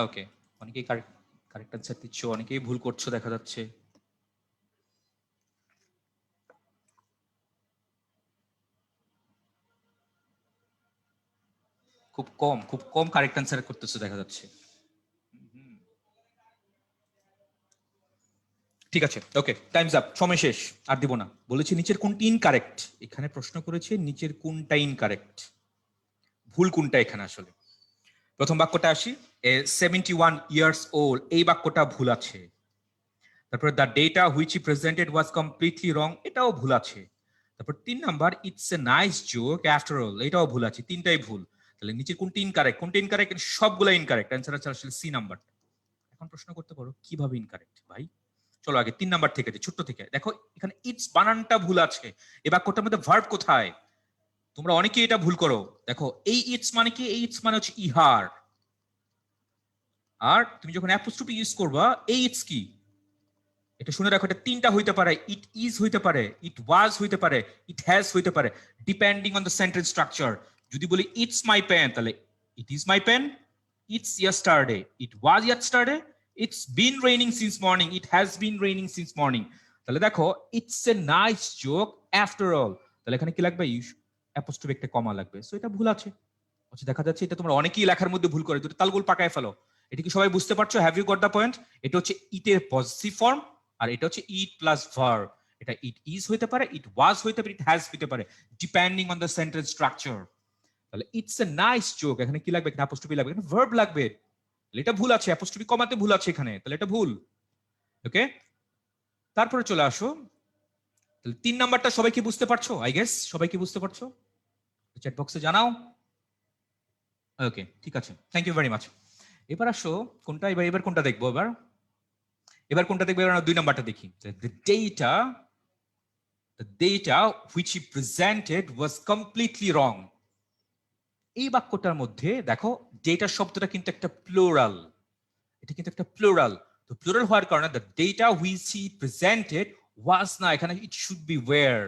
ওকে, অনেকেই কারেক্ট অ্যান্সার দিচ্ছ, অনেকেই ভুল করছো দেখা যাচ্ছে। খুব কম কারেক্ট অ্যান্সার করতেছো দেখা যাচ্ছে। ঠিক আছে, ওকে, টাইমস আপ, সময় শেষ, আর দিব না। বলেছি নিচের কোনটি ইনকারেক্ট, এখানে প্রশ্ন করেছে নিচের কোনটা ইনকারেক্ট, ভুল কোনটা এখানে আসলে। প্রথম বাক্যটা আসি, 71 ইয়ার্স ওল্ড, এই বাক্যটা ভুল আছে। তারপরে the data which E presented was completely রং, এটাও ভুল আছে। তারপর 3 number, it's a nice joke after all, এটাও ভুল আছে, তিনটাই ভুল। তাহলে নিচে কোনটি ইনকারেক্ট, কোনটা ইনকারেক্ট, সবগুলো ইনকারেক্ট, অ্যান্সার আছে আসলে সি নাম্বার। এখন প্রশ্ন করতে পারো কিভাবে ইনকারেক্ট ভাই। চলো আগে 3 নাম্বার থেকে, ছোট্ট থেকে দেখো, এখানে ইটস বানানটা ভুল আছে। এই বাক্যটার মধ্যে ভার্ব কোথায়? তোমরা অনেকেই এটা ভুল করো। দেখো, এই ইটস মানে কি? এই ইটস মানে হচ্ছে ইহার। আর তুমি যখন অ্যাপোস্ট্রফি ইউজ করবা, এই ইটস কি? এটা শুনে রাখো, এটা তিনটা হইতে পারে, ইট ইজ হইতে পারে, ইট ওয়াজ হইতে পারে, ইট হ্যাজ হইতে পারে, depending on the sentence structure. যদি বলি ইটস মাই পেন, তাহলে it is my pen, it's yesterday, it was yesterday, it's been raining since morning, it has been raining since morning. তাহলে দেখো, it's a nice joke after all, তাহলে এখানে কি লাগবে? Apostrophe একটা কমা লাগবে, সো এটা ভুল আছে। আচ্ছা, দেখা যাচ্ছে এটা তোমরা অনেকেই লেখার মধ্যে ভুল করে, দুটো তালগোল পাকায় ফেলো। এটা কি সবাই বুঝতে পারছো? Have you got the point? এটা হচ্ছে ইটের পজিটিভ ফর্ম, আর এটা হচ্ছে ইট প্লাস ভার্ব। এটা ইট ইজ হইতে পারে, ইট ওয়াজ হইতে পারে, ইট হ্যাজ হইতে পারে, depending on the sentence structure. তাহলে ইটস এ নাইস জোক, এখানে কি লাগবে? এখানে অ্যাপোস্ট্রফি লাগবে, এখানে ভার্ব লাগবে। এটা ভুল আছে, অ্যাপোস্ট্রফি কমাতে ভুল আছে এখানে, তাহলে এটা ভুল। ওকে, তারপরে চলে আসো, তাহলে 3 নাম্বারটা সবাই কি বুঝতে পারছো? আই গেস সবাই কি বুঝতে পারছো? চ্যাট বক্সে জানাও। ওকে, ঠিক আছে, থ্যাংক ইউ ভেরি মাচ। এবার আসো কোনটা, এবার কোনটা দেখবো? এবার কোনটা দেখবো? এবার 2 নাম্বারটা দেখি। The data which he presented was completely wrong. এই বাক্যটার মধ্যে দেখো, ডেটা শব্দটা কিন্তু একটা প্লুরাল, এটা কিন্তু একটা প্লুরাল। তো প্লুরাল হওয়ার কারণে the data which he presented was না, এখানে it should be were।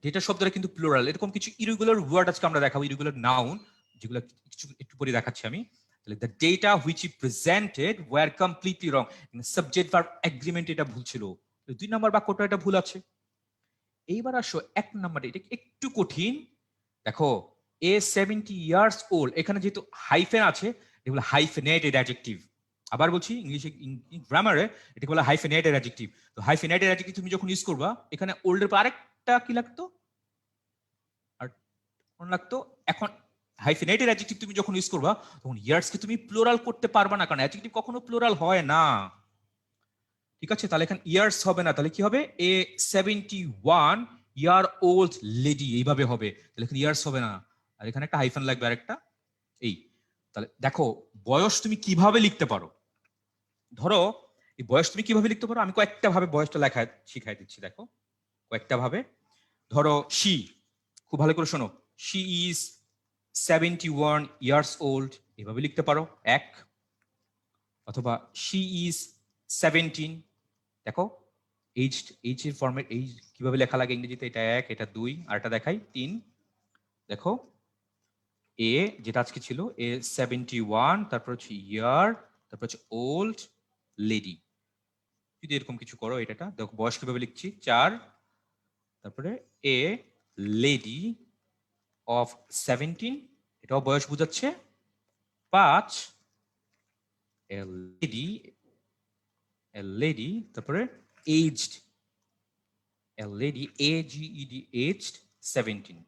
Data শব্দটা কিন্তু প্লুরাল। এরকম কিছু ইরেগুলার ওয়ার্ড আজকে আমরা দেখাবো, ইরেগুলার নাউন, যেগুলো কিছু একটু পরে দেখাচ্ছি আমি। তাহলে the data which he presented were completely wrong, subject verb agreement এটা ভুল ছিল। 2 নাম্বার বাক্যটা এটা ভুল আছে। এইবার আসো 1 নাম্বারে, এটা একটু কঠিন। দেখো, এ 70 ইয়ার্স ওল্ড, এখানে যেহেতু হাইফেন আছে, এগুলো হাইফেনেটেড অ্যাডজেক্টিভ। আবার বলছি, ইংলিশে গ্রামারে এটাকে বলা হাইফেনেটেড অ্যাডজেক্টিভ। তো হাইফেনেটেড অ্যাডজেক্টিভ তুমি যখন ইউজ করবা, এখানে ওল্ডের পর আরেকটা কি লাগতো? আর কোন লাগতো? এখন হাইফেনেটেড অ্যাডজেক্টিভ তুমি যখন ইউজ করবা, তখন ইয়ার্স কে তুমি প্লুরাল করতে পারবা না, কারণ অ্যাডজেক্টিভ কখনো প্লুরাল হয় না। ঠিক আছে, তাহলে এখানে ইয়ার্স হবে না, তাহলে কি হবে? এ 71 ইয়ার ওল্ড লেডি, এইভাবে হবে। তাহলে এখানে ইয়ার্স হবে না, আর এখানে একটা হাইফেন লাগবে আরেকটা। এই, তাহলে দেখো, বয়স তুমি কিভাবে লিখতে পারো। ধরো, এই বয়স তুমি কিভাবে লিখতে পারো, আমি কয়েকটা ভাবে বয়সটা লেখা শিখাই দিচ্ছি। দেখো, কয়েকটা ভাবে। ধরো, শি, খুব ভালো করে শোনো, শি ইজ 71 ইয়ার্স ওল্ড, এভাবে লিখতে পারো, এক। অথবা শি ইজ 17, দেখো এইচ এর ফর্মেট এইচ কিভাবে লেখা লাগে ইংরেজিতে, এটা 1, এটা 2, আর এটা দেখাই 3। দেখো, এ যেটা আজকে ছিল, এ 71, তারপর হচ্ছে ইয়ার, তারপর হচ্ছে ওল্ড লেডি। যদি এরকম কিছু করো, এটা দেখো বয়স কিভাবে লিখছি, 4, তারপরে এ লেডি অফ 17, এটাও বয়স বোঝাচ্ছে। 5 a lady, তারপরে aged, a lady aged, aged 17।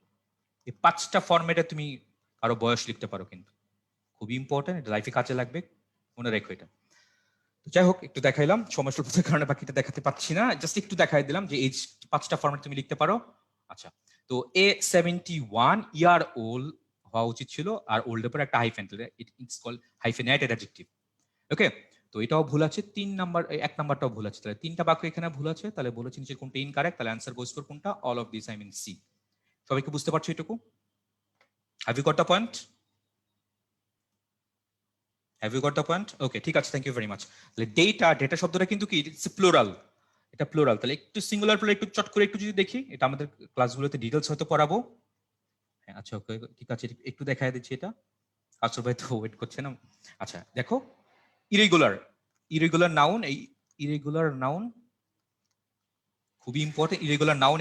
এই 5টা ফরম্যাটে তুমি আরো বয়স লিখতে পারো, কিন্তু খুবই ইম্পর্টেন্ট, এটা লাইফে কাজে লাগবে, মনে রেখো এটা। তো যাই হোক, একটু দেখাইলাম, সময় স্বল্পতার কারণে বাকিটা দেখাতে পাচ্ছি না, জাস্ট একটু দেখাই দিলাম যে এই 5টা ফরম্যাট তুমি লিখতে পারো। আচ্ছা, তো এ 71 ইয়ার ওল্ড হওয়া উচিত ছিল, আর ওল্ডের পরে একটা hyphen, it's called hyphenated adjective. ওকে, তো এটাও ভুল আছে, 1 নাম্বারটাও ভুল আছে, তাহলে 3টা বাক্য এখানে ভুল আছে, তাহলে বলেছি নিচে কোনটা ইনকারেক্ট, তাহলে অ্যান্সার গোস ফর কোনটা, all of this, I mean C. সবাইকে বুঝতে পারছো এটুকু? Have you got the point? Have you got the point? Okay, ঠিক আছে, থ্যাংক ইউ ভেরি মাচ। তাহলে ডেটা শব্দটা কিন্তু কি, ইটস প্লুরাল, এটা প্লুরাল। তাহলে একটু সিঙ্গুলার প্লুরাল একটু চট করে একটু যদি দেখি, এটা আমাদের ক্লাসগুলোতে ডিটেলস হয়তো পড়াবো। হ্যাঁ, আচ্ছা, ওকে, ঠিক আছে, একটু দেখাই দিচ্ছি এটা। আসর ভাই তো ওয়েট করছে না। আচ্ছা, দেখো, ইরেগুলার, নাউন, এই ইরেগুলার নাউন খুবই ইম্পর্টেন্ট। ইরেগুলার নাউন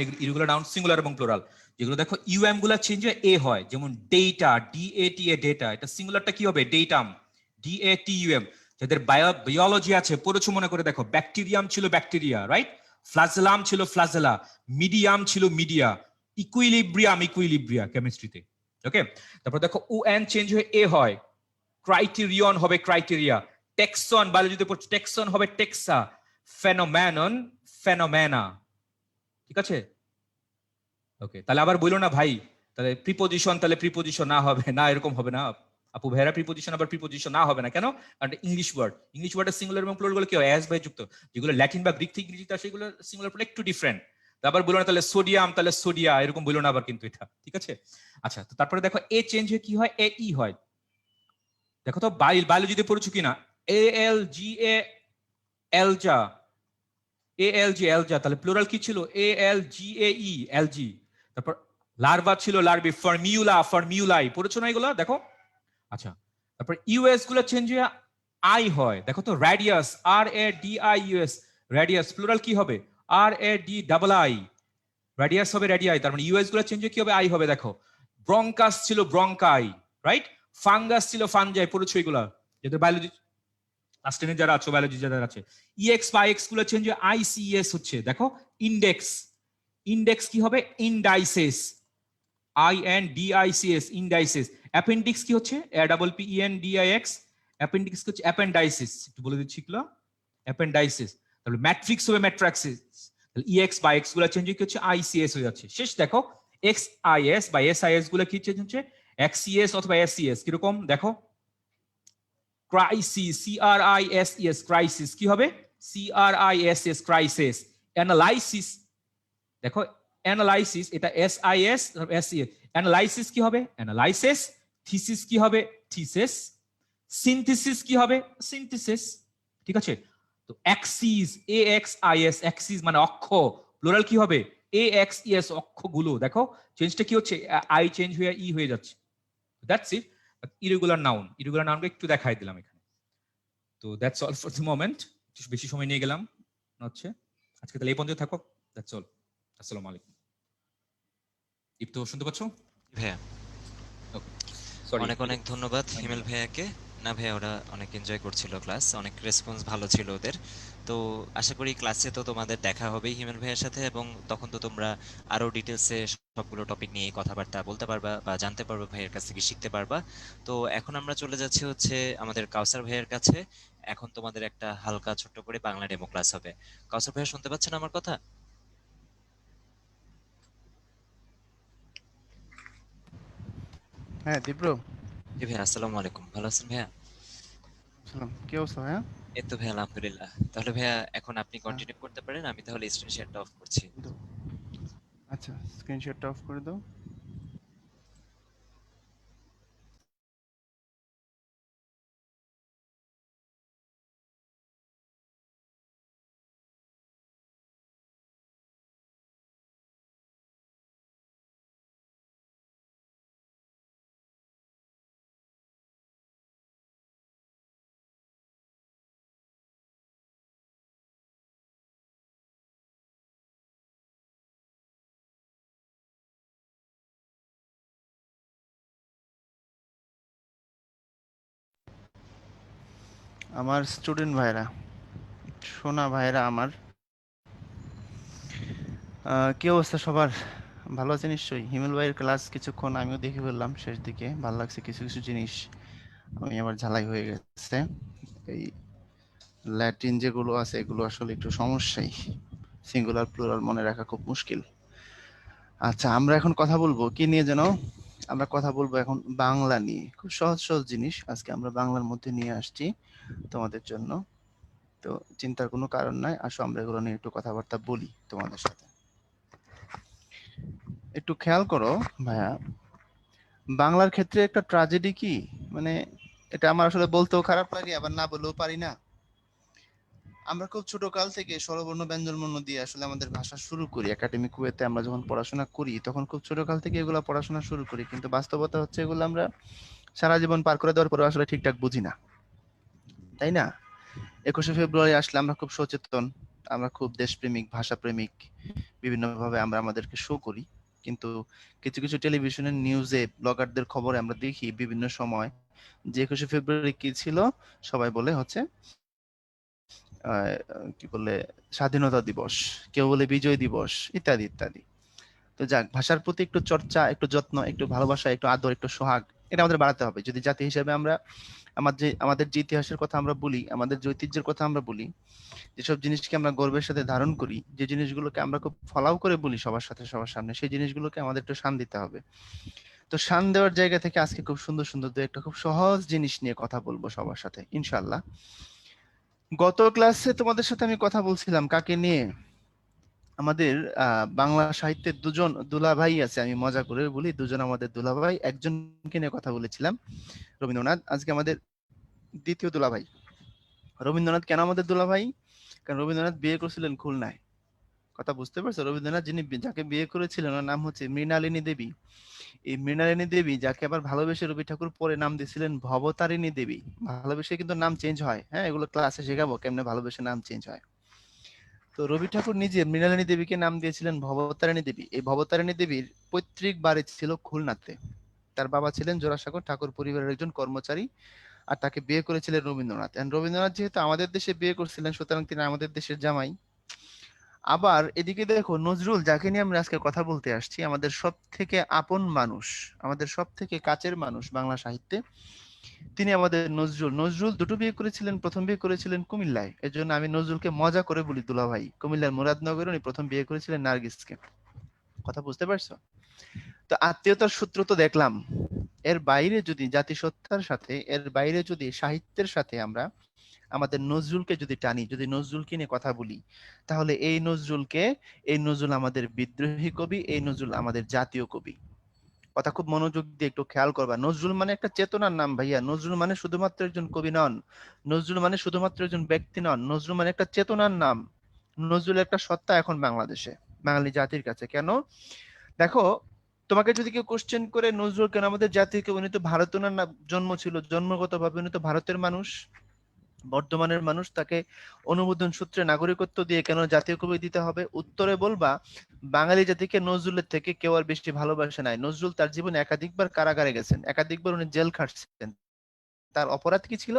সিঙ্গুলার এবং প্লুরাল, যেগুলো দেখো ইউএম গুলা চেঞ্জ হয়ে এ হয়, যেমন ডেটা, ডিএটি এ ডেটা, এটা সিঙ্গুলারটা কি হবে, ডেটাম, ডিএটিইউএম। যাদের বায়োলজি আছে পড়েছো মনে করে দেখো, ব্যাকটেরিয়াম ছিল ব্যাকটেরিয়া, রাইট, ফ্লাজেলাম ছিল ফ্লাজেলা, মিডিয়াম ছিল মিডিয়া, ইকুইলিব্রিয়া কেমিস্ট্রিতে। ওকে, তারপর দেখো ওএন চেঞ্জ হয়ে এ হয়, ক্রাইটেরিয়ন হবে ক্রাইটেরিয়া, টেক্সন বায়োলজিতে পড়ছো, টেক্সন হবে টেক্সা, ফেনোমেনন ফেনোমেনা। ঠিক আছে, ওকে, তাহলে আবার বললো না ভাই, তাহলে প্রিপোজিশন, তাহলে প্রিপোজিশন না হবে না, এরকম হবে না আপু ভাইরা, প্রিপোজিশন আবার প্রিপোজিশন না হবে না কেন? কারণ ইংলিশ ওয়ার্ডের সিঙ্গুলার এবং প্লুরাল গুলো কি হয়, অ্যাস বাই যুক্ত, যেগুলো ল্যাটিন বা গ্রিক থেকে ইংরেজিতে আসে সেগুলো সিঙ্গুলার প্লুরাল একটু ডিফারেন্ট। আবার বললো না তাহলে সোডিয়াম, তাহলে সোডিয়া, এরকম বললো না আবার কিন্তু এটা, ঠিক আছে। আচ্ছা, তো তারপরে দেখো এ চেঞ্জ হয়ে কি হয়, এ ই হয়। দেখো তো বায়োলজিতে পড়েছো কিনা, এ এল জি এ এলজা, এ এল জি এলজা, তাহলে প্লুরাল কি ছিল, এ এল জি এ ই এলজি। তারপর লার্ভা ছিল লার্ভি, ফর্মিউলাই, পড়েছো না এগুলো, দেখো। আচ্ছা, তারপর ইউএস গুলো চেঞ্জ হয়ে আই হয়, দেখো তো, radius, R A D I U S, radius plural কি হবে, R A D double I, radius হবে রেডিয়াই, তার মানে ইউএস গুলো চেঞ্জ হয়ে কি হবে, আই হবে, দেখো। ব্রঙ্কাস ছিল ব্রঙ্কাই, রাইট, ফাঙ্গাস ছিল ফানজাই, পড়েছো এগুলা, যেহেতু বায়োলজি ক্লাস 10 যারা আছো, বায়োলজি যারা আছে। ইএক্স বা এক্স গুলো চেঞ্জ হয়ে আইসিএস হচ্ছে, দেখো। ইন্ডেক্স, কি হবে, ইনডাইসেস, INDICS, ইনডাইসেস। অ্যাপেন্ডিক্স কি হচ্ছে, APPENDIX, অ্যাপেন্ডিক্স কি হচ্ছে, অ্যাপেন্ডাইসিস, একটু বলে দিচ্ছি এগুলো, অ্যাপেন্ডাইসিস। তাহলে ম্যাট্রিক্স হবে ম্যাট্রাক্সিস, তাহলে ইএক্স বা এক্স গুলো চেঞ্জ হয়ে কি হচ্ছে, আইসিএস হয়ে যাচ্ছে। শেষ দেখো, XIS বা SIS গুলো কি চেঞ্জ হচ্ছে, XCS অথবা SCS, কিরকম দেখো, ক্রাইসিস, CRISES, ক্রাইসিস কি হবে, CRISS, ক্রাইসিস। অ্যানালাইসিস, দেখো, অ্যানালাইসিস, এটা SIS SES, অ্যানালাইসিস কি হবে, অ্যানালাইসিস। থিসিস কি হবে, থিসিস। সিনথেসিস কি হবে, সিনথেসিস। ঠিক আছে, তো অ্যাক্সিস, AXIS, অ্যাক্সিস মানে অক্ষ, প্লুরাল কি হবে, AXES, অক্ষগুলো, দেখো চেঞ্জটা কি হচ্ছে, আই চেঞ্জ হয়ে ই হয়ে যাচ্ছে, দ্যাটস ইট। ইরেগুলার নাউনকে একটু দেখাই দিলাম এখানে। তো that's all for the moment, একটু বেশি সময় নিয়ে গেলাম হচ্ছে, আজকে তাহলে এই পর্যন্ত থাকো, দ্যাটস অল। আসসালামু আলাইকুম। দীপ্ত, শুনতে পাচ্ছ? ভাইয়া, ওকে, সরি। অনেক অনেক ধন্যবাদ হিমেল ভাইয়াকে। না ভাইয়া, ওরা অনেক এনজয় করছিল ক্লাস, অনেক রেসপন্স ভালো ছিল ওদের। তো আশা করি ক্লাসে তো তোমাদের দেখা হবেই হিমেল ভাইয়ের সাথে, এবং তখন তো তোমরা আরো ডিটেলসে সবগুলো টপিক নিয়ে কথাবার্তা বলতে পারবা বা জানতে পারবা, ভাইয়ের কাছ থেকে শিখতে পারবা। তো এখন আমরা চলে যাচ্ছি হচ্ছে আমাদের কাউসার ভাইয়ের কাছে। এখন তোমাদের একটা হালকা ছোট্ট করে বাংলা ডেমো ক্লাস হবে। কাউসার ভাইয়া, শুনতে পাচ্ছেন আমার কথা? হ্যাঁ দীপ্র, জি ভাইয়া, আসসালামু আলাইকুম, ভালো আছেন ভাইয়া? সালাম, কি অবস্থা ভাইয়া? এই তো ভাইয়া, আলহামদুলিল্লাহ। তাহলে ভাইয়া এখন আপনি হ্যাঁ, কন্টিনিউ করতে পারেন, আমি তাহলে স্ক্রিন শেয়ারটা অফ করছি। দাও। আচ্ছা, স্ক্রিনশটটা অফ করে দাও। আমার স্টুডেন্ট ভাইরা, সোনা ভাইরা আমার, কি অবস্থা সবার? ভালো আছে নিশ্চয়ই। হিমেল ভাইয়ের ক্লাস কিছুক্ষণ আমিও দেখে ফেললাম, শেষ দিকে ভালো লাগছে। কিছু কিছু জিনিস আমি আবার ঝালাই হয়ে গেছে। এই ল্যাটিন যেগুলো আছে এগুলো আসলে একটু সমস্যাই, সিঙ্গুলার প্লুরাল মনে রাখা খুব মুশকিল। আচ্ছা, আমরা এখন কথা বলবো কি নিয়ে যেন? আমরা কথা বলবো এখন বাংলা নিয়ে। খুব সহজ সহজ জিনিস আজকে আমরা বাংলার মধ্যে নিয়ে আসছি তোমাদের জন্য। তো চিন্তার কোনো কারণ নাই, আসো আমরা এগুলো নিয়ে একটু কথাবার্তা বলি তোমাদের সাথে। একটু খেয়াল করো ভাইয়া, বাংলার ক্ষেত্রে একটা ট্র্যাজেডি কি, মানে এটা আমার আসলে বলতেও খারাপ লাগে আবার না বললেও পারি না। আমরা খুব ছোট কাল থেকে স্বরবর্ণ ব্যঞ্জনবর্ণ দিয়ে আসলে আমাদের ভাষা শুরু করি। একাডেমিক ওয়েতে আমরা যখন পড়াশোনা করি তখন খুব ছোট কাল থেকে এগুলো পড়াশোনা শুরু করি, কিন্তু বাস্তবতা হচ্ছে এগুলো আমরা সারা জীবন পার করে দেওয়ার পরে আসলে ঠিকঠাক বুঝি না, তাই না? 21শে ফেব্রুয়ারি আসলে আমরা খুব সচেতন, আমরা খুব দেশপ্রেমিক, ভাষাপ্রেমিক, বিভিন্নভাবে আমরা আমাদেরকে শো করি। কিন্তু কিছু কিছু টেলিভিশনের নিউজে, ব্লগারদের খবরে আমরা দেখি বিভিন্ন সময় যে 21শে ফেব্রুয়ারি কি ছিল, সবাই বলে হচ্ছে কি বলে স্বাধীনতা দিবস, কেউ বলে বিজয় দিবস, ইত্যাদি ইত্যাদি। তো যাক, ভাষার প্রতি একটু চর্চা, একটু যত্ন, একটু ভালোবাসা, একটু আদর, একটু সোহাগ, এটা আমাদের বাড়াতে হবে যদি জাতি হিসেবে আমরা আমাদের যে ইতিহাসের কথা আমরা বলি, আমাদের যে ঐতিহ্যের কথা আমরা বলি, যেসব জিনিসকে আমরা গর্বের সাথে ধারণ করি, যে জিনিসগুলোকে আমরা খুব ফলাও করে বলি সবার সাথে সবার সামনে, সেই জিনিসগুলোকে আমাদের একটু শান দিতে হবে। তো শান দেওয়ার জায়গা থেকে আজকে খুব সুন্দর সুন্দর দু একটা খুব সহজ জিনিস নিয়ে কথা বলবো সবার সাথে ইনশাল্লাহ। গত ক্লাসে তোমাদের সাথে আমি কথা বলছিলাম কাকে নিয়ে? আমাদের বাংলা সাহিত্যের দুজন দুলাভাই আছে, আমি মজা করে বলি দুজন আমাদের দুলাভাই, একজনকে নিয়ে কথা বলেছিলাম, রবীন্দ্রনাথ। আজকে আমাদের দ্বিতীয় দুলাভাই রবীন্দ্রনাথ। কেন আমাদের দুলাভাই? কারণ রবীন্দ্রনাথ বিয়ে করেছিলেন খুলনায়। কথা বুঝতে পারছো? রবীন্দ্রনাথ যাকে বিয়ে করেছিলেন ওর নাম হচ্ছে মৃণালিনী দেবী। এই মৃণালিনী দেবী যাকে আবার ভালোবেসে রবি ঠাকুর পরে নাম দিয়েছিলেন ভবতারিণী দেবী। ভালোবেসে কিন্তু নাম চেঞ্জ হয়, হ্যাঁ, এগুলো ক্লাসে শেখাবো কেমনে ভালোবেসে নাম চেঞ্জ হয়। তো রবি ঠাকুর নিজে মৃণালিনী দেবীকে নাম দিয়েছিলেন ভবতারিণী দেবী। এই ভবতারিণী দেবীর পৈতৃক বাড়ি ছিল খুলনাতে। তার বাবা ছিলেন জোড়াসাঁকোর ঠাকুর পরিবারের একজন কর্মচারী, আর তাকে বিয়ে করেছিলেন রবীন্দ্রনাথ। রবীন্দ্রনাথ যেহেতু আমাদের দেশে বিয়ে করছিলেন, সুতরাং তিনি আমাদের দেশের জামাই। আবার এদিকে দেখো নজরুল, যাকে নিয়ে আমরা আজকে কথা বলতে আসছি, আমাদের সব থেকে আপন মানুষ, আমাদের সব থেকে কাছের মানুষ বাংলা সাহিত্যে, তিনি আমাদের নজরুল। নজরুল দুটো বিয়ে করেছিলেন, প্রথম বিয়ে করেছিলেন কুমিল্লায়, এর জন্য আমি নজরুলকে মজা করে বলি দুলাভাই। কুমিল্লার মুরাদনগরে উনি প্রথম বিয়ে করেছিলেন নার্গিসকে। কথা বুঝতে পারছো? তো আত্মীয়তার সূত্র তো দেখলাম, এর বাইরে যদি জাতিসত্তার সাথে, এর বাইরে যদি সাহিত্যের সাথে আমরা আমাদের নজরুলকে যদি টানি, যদি নজরুলকে নিয়ে কথা বলি, তাহলে এই নজরুল আমাদের বিদ্রোহী কবি, এই নজরুল আমাদের জাতীয় কবি। কথা খুব মনোযোগ দিয়ে একটু খেয়াল করবা। নজরুল মানে একটা চেতনার নাম ভাইয়া। নজরুল মানে শুধুমাত্র একজন কবি নন, নজরুল মানে শুধুমাত্র একজন ব্যক্তি নন, নজরুল মানে একটা চেতনার নাম। নজরুল একটা সত্তা এখন বাংলাদেশে, বাঙালি জাতির কাছে। কেন? দেখো, তোমাকে যদি কেউ কোশ্চেন করে নজরুল কেন আমাদের জাতীয় কবি, উনি তো ভারতীয় না, জন্ম ছিল জন্মগত ভাবে উনি তো ভারতের মানুষ, বর্ধমানের মানুষ, তাকে অনুমোদন সূত্রে নাগরিকত্ব দিয়ে কেন জাতীয় কবি দিতে হবে? উত্তরে বলবা, বাঙালি জাতিকে নজরুলের থেকে কেউ আর বেশি ভালোবাসে নাই। নজরুল তার জীবনে একাধিকবার কারাগারে গেছেন, একাধিকবার উনি জেল খাটছেন। তার অপরাধ কি ছিল?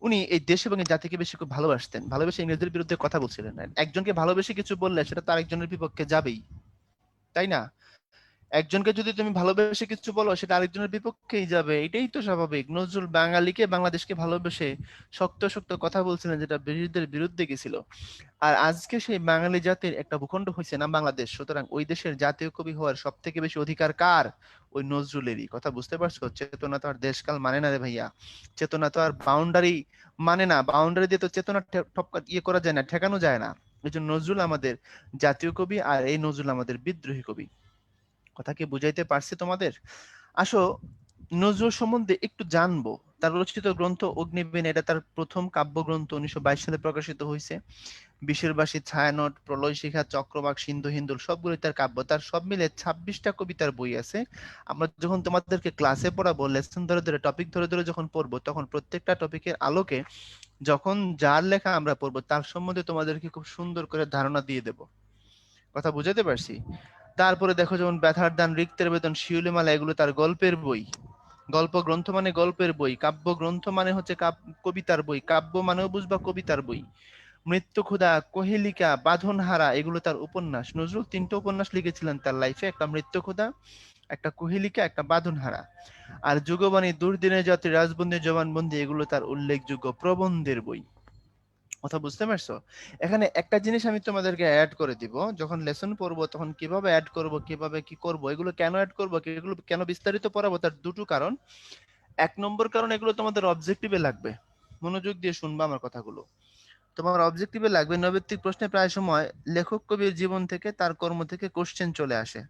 উনি এই দেশ এবং এই জাতিকে বেশি খুব ভালোবাসতেন, ভালোবেসে ইংরেজদের বিরুদ্ধে কথা বলছিলেন। একজনকে ভালোবেসে কিছু বললে সেটা তার একজনের বিপক্ষে যাবেই, তাই না? একজনকে যদি তুমি ভালোবেসে কিছু বলো সেটা আরেকজনের বিপক্ষেই যাবে, এটাই তো স্বাভাবিক। নজরুল বাঙালিকে, বাংলাদেশকে ভালোবেসে শক্ত শক্ত কথা বলছিলেন, যেটা ব্রিটিশদের বিরুদ্ধে গেছিল। আর আজকে সেই বাঙালি জাতির একটা ভূখণ্ড হয়েছে না বাংলাদেশ, সুতরাং ওই দেশের জাতীয় কবি হওয়ার সব থেকে বেশি অধিকার কার? ওই নজরুলেরই। কথা বুঝতে পারছো? চেতনা তো আর দেশকাল মানে না রে ভাইয়া, চেতনা তো আর বাউন্ডারি মানে না। বাউন্ডারি দিয়ে তো চেতনা ইয়ে করা যায় না, ঠেকানো যায় না। এই জন্য নজরুল আমাদের জাতীয় কবি, আর এই নজরুল আমাদের বিদ্রোহী কবি। কথা কি বুঝাইতে পারছি তোমাদের? আসো, নজরুল সম্বন্ধে একটু জানবো। তার রচিত গ্রন্থ অগ্নিবীণ, এটা তার প্রথম কাব্যগ্রন্থ, 1922 সালে প্রকাশিত হয়েছে। বিশের বাসী, ছায়ানট, প্রলয় শিখা, চক্রবাক, সিন্ধু হিন্দুল সবগুলোই তার কাব্য। তার সব মিলে 26টা কবিতার বই আছে। আমরা যখন তোমাদেরকে ক্লাসে পড়াবো, লেসন ধরে ধরে, টপিক ধরে ধরে যখন পড়বো, তখন প্রত্যেকটা টপিকের আলোকে যখন যার লেখা আমরা পড়বো, তার সম্বন্ধে তোমাদেরকে খুব সুন্দর করে ধারণা দিয়ে দেব। কথা বুঝাতে পারছি? তারপরে দেখো, যেমন ব্যথার দান, রিক্তের বেদন, শিউলিমালা, এগুলো তার গল্পের বই। গল্প গ্রন্থ মানে গল্পের বই, কাব্য গ্রন্থ মানে হচ্ছে কবিতার বই, কাব্য মানেও বুঝবা কবিতার বই। মৃত্যুক্ষুধা, কোহেলিকা, বাঁধনহারা এগুলো তার উপন্যাস। নজরুল 3টা উপন্যাস লিখেছিলেন তার লাইফে, একটা মৃত্যুক্ষুধা, একটা কোহেলিকা, একটা বাঁধনহারা। আর যুগবাণী, দুর্দিনের যাত্রী, রাজবন্দী, জবানবন্দি এগুলো তার উল্লেখযোগ্য প্রবন্ধের বই। কথা বুঝতে পারছো? এখানে একটা জিনিস আমি তোমাদেরকে অ্যাড করে দিব, যখন লেসন পড়বো তখন কিভাবে অ্যাড করব, কিভাবে কি করব, এগুলো কেন অ্যাড করব, এগুলো কেন বিস্তারিত পড়াবো, তার দুটো কারণ। 1 নম্বর কারণ, এগুলো তোমাদের অবজেক্টিভে লাগবে, মনোযোগ দিয়ে শুনবা আমার কথাগুলো। তোমার অবজেক্টিভে লাগবে, নৈবেত্তিক প্রশ্নে প্রায় সময় লেখক কবির জীবন থেকে, তার কর্ম থেকে কোশ্চেন চলে আসে।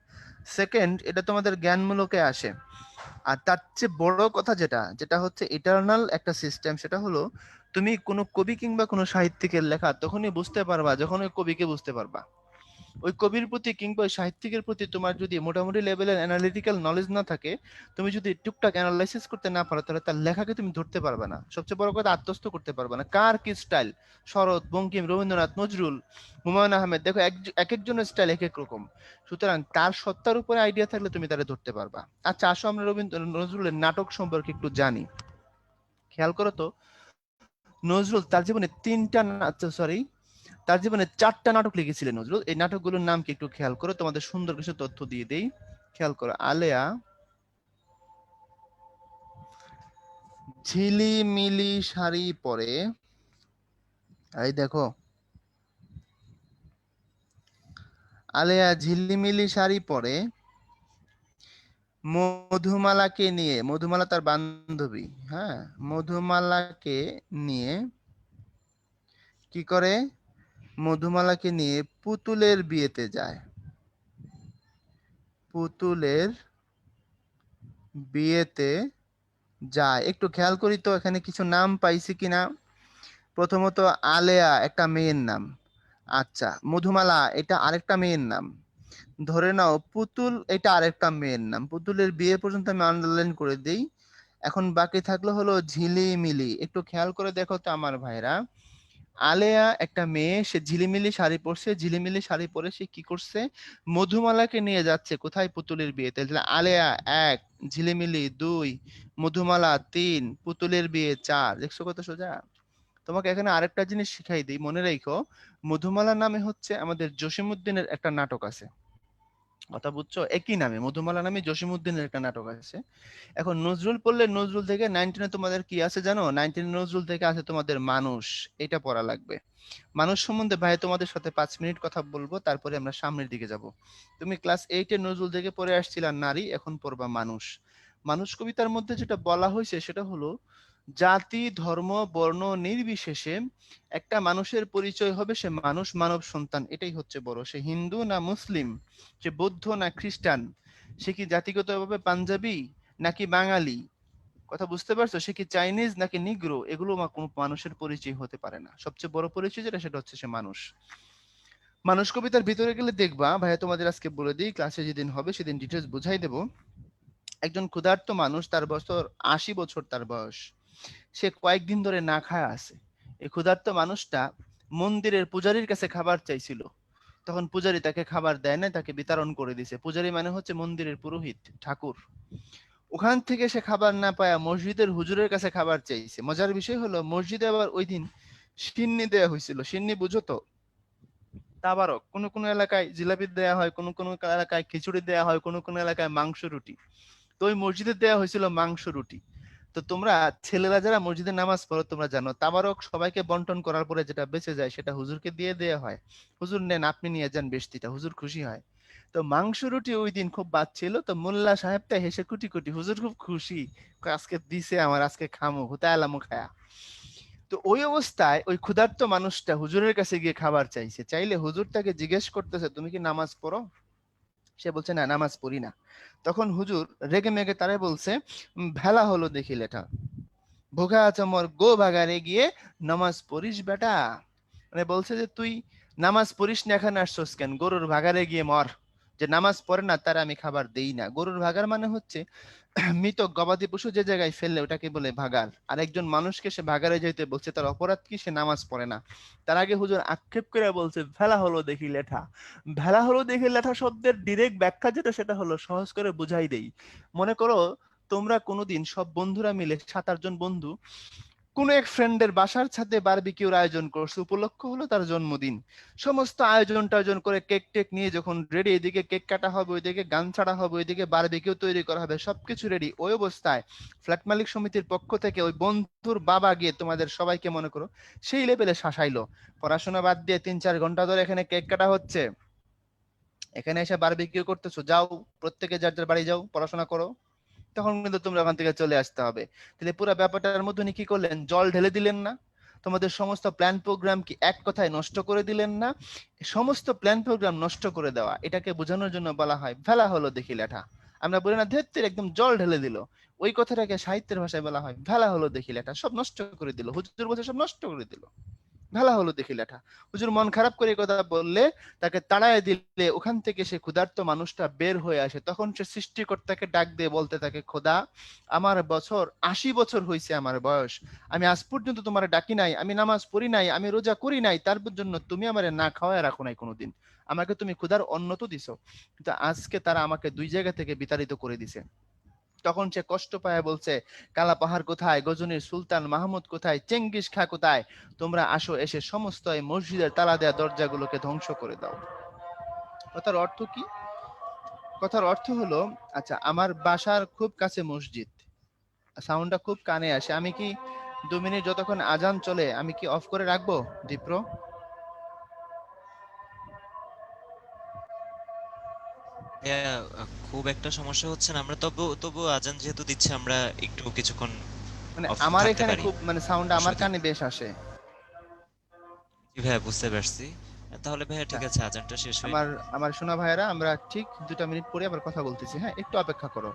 সেকেন্ড, এটা তোমাদের জ্ঞানমূলকে আসে। আর তার চেয়ে বড় কথা যেটা যেটা হচ্ছে ইটারনাল একটা সিস্টেম, সেটা হলো তুমি কোনো কবি কিংবা কোনো সাহিত্যিকের লেখা তখনই বুঝতে পারবা যখন ওই কবিকে বুঝতে পারবা। ওই কবির প্রতি কিংবা ওই সাহিত্যিকের প্রতি তোমার যদি মোটামুটি লেভেলের অ্যানালিটিক্যাল নলেজ না থাকে, তুমি যদি টুকটাক অ্যানালাইসিস করতে না পারো, তাহলে তার লেখাকে তুমি ধরতে পারবে না। সবচেয়ে বড় কথা, আত্মস্থ করতে পারবে না। কার কি স্টাইল, শরৎ, বঙ্কিম, রবীন্দ্রনাথ, নজরুল, হুমায়ুন আহমেদ, দেখো এক একজনের স্টাইল এক এক রকম। সুতরাং তার সত্তার উপরে আইডিয়া থাকলে তুমি তারে ধরতে পারবা। আচ্ছা আসো আমরা নজরুলের নাটক সম্পর্কে একটু জানি। খেয়াল করো তো, নজরুল তার জীবনে তার জীবনে 4টা নাটক লিখেছিলেন নজরুল। এই নাটকগুলোর নাম কি একটু খেয়াল করো, তোমাদের সুন্দর কিছু তথ্য দিয়ে দেই। খেয়াল করো, আলেয়া, ঝিলিমিলি শাড়ি পরে, এই দেখো, আলেয়া ঝিলিমিলি শাড়ি পরে, মধুমালাকে নিয়ে, মধুমালা তার বান্ধবী, হ্যাঁ, মধুমালাকে নিয়ে কি করে, মধুমালাকে নিয়ে পুতুলের বিয়েতে যায়। পুতুলের বিয়েতে যায়। একটু খেয়াল করি তো এখানে কিছু নাম পাইছি কিনা। প্রথমত আলেয়া একটা মেয়ের নাম, আচ্ছা, মধুমালা এটা আরেকটা মেয়ের নাম, ধরে নাও পুতুল এটা আরেকটা মেয়ের নাম। পুতুলের বিয়ে পর্যন্ত আমি আন্ডারলাইন করে দিই। এখন বাকি থাকলো হলো ঝিলিমিলি। একটু খেয়াল করে দেখো তো আমার ভাইরা, আলেয়া একটা মেয়ে, সে ঝিলিমিলি শাড়ি পরছে, ঝিলিমিলি শাড়ি পরে সে কি করছে, মধুমালাকে নিয়ে যাচ্ছে কোথায়, পুতুলের বিয়েতে। তাহলে আলেয়া 1, ঝিলিমিলি 2, মধুমালা 3, পুতুলের বিয়ে 4। দেখছো কত সোজা। তোমাকে এখানে আরেকটা জিনিস শিখাই দিই, মনে রাখো, মধুমালা নামে হচ্ছে আমাদের জসিমউদ্দিনের একটা নাটক আছে। কথা বুঝছো? একই নামে মধুমালা নামে জসিমউদ্দিনের একটা নাটক আছে। এখন নজরুল পড়লে নজরুল থেকে 19 তোমাদের কি আছে জানো, 19 নজরুল থেকে আছে তোমাদের মানুষ। এটা পড়া লাগবে। মানুষ সম্বন্ধে ভাই তোমাদের সাথে 5 মিনিট কথা বলবো, তারপরে আমরা সামনের দিকে যাব। তুমি ক্লাস 8 নজরুল থেকে পড়ে আসছিলা নারী, এখন পড়বা মানুষ। মানুষ কবিতার মধ্যে যেটা বলা হয়েছে সেটা হলো, জাতি, ধর্ম, বর্ণ নির্বিশেষে একটা মানুষের পরিচয় হবে সে মানুষ, মানব সন্তান। এটাই হচ্ছে বড়। সে হিন্দু না মুসলিম, সে বৌদ্ধ না খ্রিস্টান, সে কি জাতিগতভাবে পাঞ্জাবি নাকি বাঙালি, কথা বুঝতে পারছো, সে কি চাইনিজ নাকি নিগ্রো, এগুলো কোনো মানুষের পরিচয় হতে পারে না। সবচেয়ে বড় পরিচয় যেটা, সেটা হচ্ছে সে মানুষ। মানুষ কবিতার ভিতরে গেলে দেখবা ভাইয়া, তোমাদের আজকে বলে দিই, ক্লাসে যেদিন হবে সেদিন ডিটেলস বুঝাই দেব। একজন ক্ষুধার্ত মানুষ, তার বছর 80 বছর তার বয়স, সে কয়েকদিন ধরে না খায় আছে। এই ক্ষুধার্ত মানুষটা মন্দিরের পূজারীর কাছে খাবার চাইছিল, তখন পূজারী তাকে খাবার দেয় না, তাকে বিতরণ করে দিছে। পূজারী মানে হচ্ছে মন্দিরের পুরোহিত, ঠাকুর। ওখান থেকে সে খাবার না পায়া মসজিদের হুজুরের কাছে খাবার চাইছে। মজার বিষয় হলো, মসজিদে আবার ওই দিন সিন্নি দেয়া হয়েছিল। সিন্নি বুঝো তো, তাবারক। কোন কোন এলাকায় জিলাপি দেয়া হয়, কোন কোন এলাকায় খিচুড়ি দেয়া হয়, কোন কোন এলাকায় মাংস রুটি। তো ওই মসজিদে দেয়া হয়েছিল মাংস রুটি। তো তোমরা ছেলেরা যারা মসজিদে নামাজ পড়ো তোমরা জানো, তাবারক সবাইকে বন্টন করার পরে যেটা বেঁচে যায় সেটা হুজুরকে দিয়ে দেয়া হয়। হুজুর নেন, আপনি নিয়ে যান বেশটিটা, হুজুর খুশি হয়। তো মাংস রুটি ওই দিন খুব বাচ্ছিল, তো মোল্লা সাহেবটা হেসে কুটি কুটি, হুজুর খুব খুশি, কয়, আজকে দিছে আমার, আজকে খামো, হুতা এলামো খায়া। তো ওই অবস্থায় ওই ক্ষুধার্ত মানুষটা হুজুরের কাছে গিয়ে খাবার চাইছে, চাইলে হুজুর তাকে জিজ্ঞেস করতেছে, তুমি কি নামাজ পড়ো? সে বলছে, না, নামাজ পড়ি না। তখন হুজুর রেগে মেগে তারে বলছে, ভেলা হলো দেখি লেঠা, ভোগা আছে মোর গো ভাগারে গিয়ে নামাজ পড়িস বেটা। মানে বলছে যে তুই নামাজ পড়িস না, এখানে আসছস কেন, গরুর ভাগারে গিয়ে মর। যে নামাজ পড়ে না তার আমি খাবার দেই না। গরুর ভাগার মানে হচ্ছে মৃত গবাদি পশু যে জায়গায় ফেললে ওটাকে বলে ভাগার। আর একজন মানুষকে সে ভাগারে যাইতে বলছে, তার অপরাধ কি, সে নামাজ পড়ে না। তার আগে হুজুর আক্ষেপ করে বলছে, ভেলা হলো দেখি লেঠা। ভেলা হলো দেখি লেঠা শব্দের ডিরেক্ট ব্যাখ্যা যেটা, সেটা হলো, সহজ করে বুঝাই দেই। মনে করো তোমরা কোনোদিন সব বন্ধুরা মিলে 7-8 জন বন্ধু কোন এক ফ্রেন্ডের বাসার ছাদে বারবিকিউর আয়োজন করছে, উপলক্ষ হলো তার জন্মদিন। সমস্ত আয়োজন টায়োজন করে কেক টেক নিয়ে যখন রেডি, এদিকে কেক কাটা হবে, ওইদিকে গান ছাড়া হবে, ওইদিকে বারবিকিউ তৈরি করা হবে, সবকিছু রেডি। ওই অবস্থায় ফ্ল্যাট মালিক সমিতির পক্ষ থেকে ওই বন্ধুর বাবা গিয়ে তোমাদের সবাইকে মনে করো সেই লেভেলে শাসাইলো, পড়াশোনা বাদ দিয়ে 3-4 ঘন্টা ধরে এখানে কেক কাটা হচ্ছে, এখানে এসে বারবিকিউ করতেছো, যাও প্রত্যেকে যার যার বাড়ি যাও, পড়াশোনা করো। তখন কিন্তু তোমরা ওখান থেকে চলে আসতে হবে। তাহলে পুরো ব্যাপারটার মধ্যে উনি কি করলেন? জল ঢেলে দিলেন না? তোমাদের সমস্ত প্ল্যান প্রোগ্রাম কি এক কথায় নষ্ট করে দিলেন না? সমস্ত প্ল্যান প্রোগ্রাম নষ্ট করে দেওয়া, এটাকে বোঝানোর জন্য বলা হয় ভেলা হলো দেখি লেঠা। আমরা বলি না ধেত্তের একদম জল ঢেলে দিল, ওই কথাটাকে সাহিত্যের ভাষায় বলা হয় ভেলা হলো দেখি লেঠা, সব নষ্ট করে দিল, হুজুর বলছে সব নষ্ট করে দিল, ভেলা হলো দেখি লেঠা। হুজুর মন খারাপ করে এই কথা বললে, তাকে তাড়ায় দিলে ওখান থেকে সে ক্ষুধার্ত মানুষটা বের হয়ে আসে, তখন সে সৃষ্টিকর্তাকে ডাক দিয়ে বলতে থাকে, খোদা আমার বছর 80 বছর হয়েছে, আমার বয়স, আমি আজ পর্যন্ত তোমার ডাকি নাই, আমি নামাজ পড়ি নাই, আমি রোজা করি নাই, তার জন্য তুমি আমারে না খাওয়ায় রাখো নাই কোনোদিন, আমাকে তুমি ক্ষুধার অন্ন তো দিছো, কিন্তু আজকে তারা আমাকে 2 জায়গা থেকে বিতাড়িত করে দিছে। তখন সে কষ্ট পায় বলছে, কালা পাহাড় কোথায়, গজনীর সুলতান মাহমুদ কোথায়, চেঙ্গিস খা কোথায়, তোমরা আসো, এসে সমস্ত এই মসজিদের তালা দেয়া দরজাগুলোকে ধ্বংস করে দাও। কথার অর্থ কি? কথার অর্থ হলো, আচ্ছা আমার বাসার খুব কাছে মসজিদ, সাউন্ডটা খুব কানে আসে, আমি কি 2 মিনিট যতক্ষণ আজান চলে আমি কি অফ করে রাখবো দীপ্র? ভাইয়া, খুব একটা সমস্যা হচ্ছে না, আমরা তবু তবু আজান যেহেতু দিচ্ছে, আমরা একটু কিছুক্ষণ মানে অফ আমার থাকতে এখানে পারি, খুব মানে সাউন্ডটা আমার অসুবিধা কানে নেই। বেশ আসে। জি ভাইয়া, বুঝতে পারছি। তাহলে ভাইয়া আচ্ছা, ঠিক আছে, আজানটা শেষ হয়ে আমার নিক। আমার সোনা ভাইয়েরা, আমরা ঠিক 2টা মিনিট পরে আবার কথা বলতেছি, হ্যাঁ একটু অপেক্ষা করো।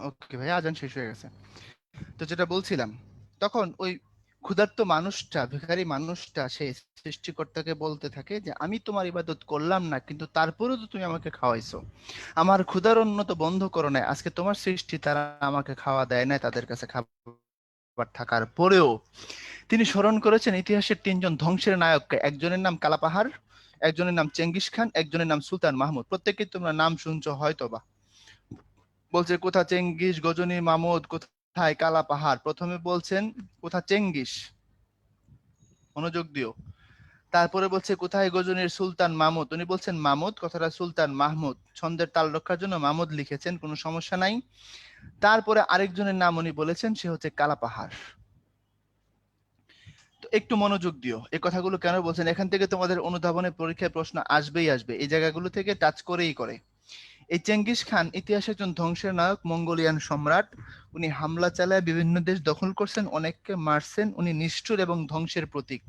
ওকে ভাই, আজান শেষ হয়ে গেছে। তো যেটা বলছিলাম, তখন ওই ক্ষুধার্ত মানুষটা, ভিখারি মানুষটা, সে সৃষ্টিকর্তাকে বলতে থাকে যে আমি তোমার ইবাদত করলাম না, কিন্তু তারপরেও তো তুমি আমাকে খাওয়াইছো, আমার ক্ষুধার অন্ন তো বন্ধ করো নাই, আজকে তোমার সৃষ্টি তারা আমাকে খাওয়া দেয় না, তাদের কাছে খাবার থাকার পরেও। তিনি স্মরণ করেছেন ইতিহাসের তিনজন ধ্বংসের নায়ককে, একজনের নাম কালাপাহাড়, একজনের নাম চেঙ্গিস খান, একজনের নাম সুলতান মাহমুদ। প্রত্যেকেই তোমরা নাম শুনছো হয়তোবা। বলছে কোথা চেঙ্গিস, গজনী মামুদ, কোথায় কালা পাহাড়। প্রথমে বলছেন কোথা চেঙ্গিস, মনোযোগ দিও। তারপরে বলছে কোথায় গজনীর সুলতান মাহমুদ, উনি বলছেন মামুদ, কথাটা সুলতান মাহমুদ, ছন্দের তাল রক্ষার জন্য মামুদ লিখেছেন, কোনো সমস্যা নাই। তারপরে আরেকজনের নাম উনি বলেছেন, সে হচ্ছে কালা পাহাড়। তো একটু মনোযোগ দিও, এই কথাগুলো কেন বলছেন, এখান থেকে তোমাদের অনুধাবনে পরীক্ষায় প্রশ্ন আসবেই আসবে, এই জায়গাগুলো থেকে টাচ করেই করে। এই চেঙ্গিস খান ইতিহাসের একজন ধ্বংসের নায়ক, মঙ্গোলিয়ান সম্রাট। উনি হামলা চালায় বিভিন্ন দেশ দখল করছেন, অনেককে মারছেন, উনি নিষ্ঠুর এবং ধ্বংসের প্রতীক।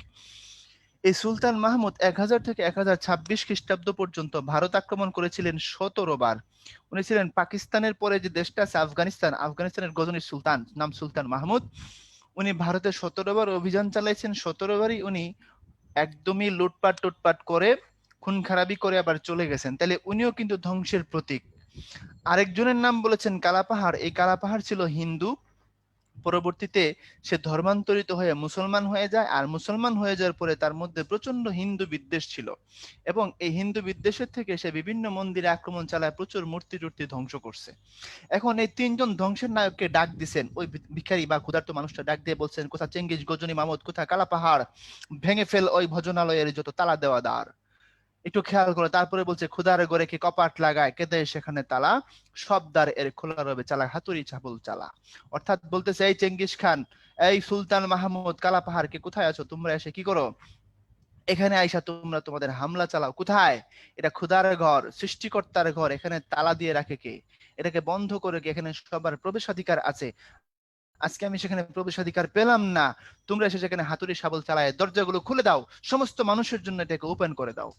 এই সুলতান মাহমুদ 1000 থেকে 1026 খ্রিস্টাব্দ পর্যন্ত ভারত আক্রমণ করেছিলেন 17 বার। উনি ছিলেন পাকিস্তানের পরে যে দেশটা আছে আফগানিস্তান, আফগানিস্তানের গজনীর সুলতান, নাম সুলতান মাহমুদ। উনি ভারতে 17 বার অভিযান চালাইছেন, 17 বারই উনি একদমই লুটপাট টুটপাট করে খুন খারাপি করে আবার চলে গেছেন, তাহলে উনিও কিন্তু ধ্বংসের প্রতীক। আরেকজনের নাম বলেছেন কালাপাহাড়, এই কালাপাহাড় ছিল হিন্দু, পরবর্তীতে সে ধর্মান্তরিত হয়ে মুসলমান হয়ে যায়, আর মুসলমান হয়ে যাওয়ার পরে তার মধ্যে প্রচন্ড হিন্দু বিদ্বেষ ছিল, এবং এই হিন্দু বিদ্বেষের থেকে সে বিভিন্ন মন্দিরে আক্রমণ চালায়, প্রচুর মূর্তি টূর্তি ধ্বংস করছে। এখন এই তিনজন ধ্বংসের নায়ককে ডাক দিছেন, ওই ভিখারি বা ক্ষুধার্ত মানুষটা ডাক দিয়ে বলছেন কোথা চেঙ্গিস, গজনী মামুদ, কোথা কালা পাহাড়, ভেঙে ফেল ওই ভজনালয়ের যত তালা দেওয়া দ্বার। একটু খেয়াল করো, তারপরে বলছে ক্ষুধার ঘরে কি কপাট লাগায়, কেদে সেখানে তালা, সব দ্বার এর খোলা রবে, চালা হাতুড়ি চাবল চালা। অর্থাৎ বলতেছে এই চেঙ্গিস খান, এই সুলতান মাহমুদ, কালা পাহাড় কে কোথায় আছো তোমরা, এসে কি করো এখানে, আইসা তোমরা তোমাদের হামলা চালাও কোথায়, এটা ক্ষুধার ঘর, সৃষ্টিকর্তার ঘর, এখানে তালা দিয়ে রাখে কে, এটাকে বন্ধ করে কে, এখানে সবার প্রবেশাধিকার আছে, আজকে আমি সেখানে প্রবেশাধিকার পেলাম না, তোমরা এসে সেখানে হাতুড়ি শাবল চালায় দরজাগুলো খুলে দাও, সমস্ত মানুষের জন্য এটাকে ওপেন করে দাও।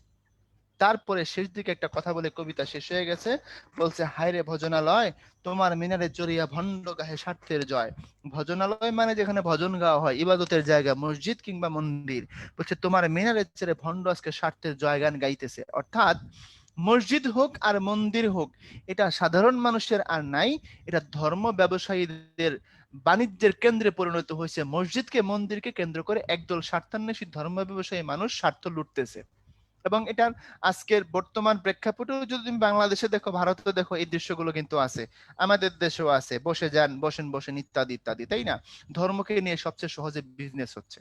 তারপরে শেষ দিকে একটা কথা বলে কবিতা শেষ হয়ে গেছে, বলছে হায়রে ভজনালয়, তোমার মিনারে চড়িয়া ভণ্ড গাহে স্বার্থের জয়। ভজনালয় মানে যেখানে ভজন গাওয়া হয়, ইবাদতের জায়গা, মসজিদ কিংবা মন্দির। বলছে তোমার মিনারে ছেড়ে ভণ্ড আজকে স্বার্থের জয়গান গাইতেছে। অর্থাৎ মসজিদ হোক আর মন্দির হোক, এটা সাধারণ মানুষের আর নাই, এটা ধর্ম ব্যবসায়ীদের বাণিজ্যের কেন্দ্রে পরিণত হয়েছে। মসজিদকে মন্দিরকে কেন্দ্র করে একদল স্বার্থান্বেষী ধর্ম ব্যবসায়ী মানুষ স্বার্থ লুটতেছে। এবং এটার আজকের বর্তমান প্রেক্ষাপটেও যদি তুমি বাংলাদেশে দেখো, ভারতে দেখো, এই দৃশ্যগুলো কিন্তু আছে, আমাদের দেশেও আছে, বসে যান, বসেন বসেন, ইত্যাদি ইত্যাদি, তাই না? ধর্মকে নিয়ে সবচেয়ে সহজে বিজনেস হচ্ছে।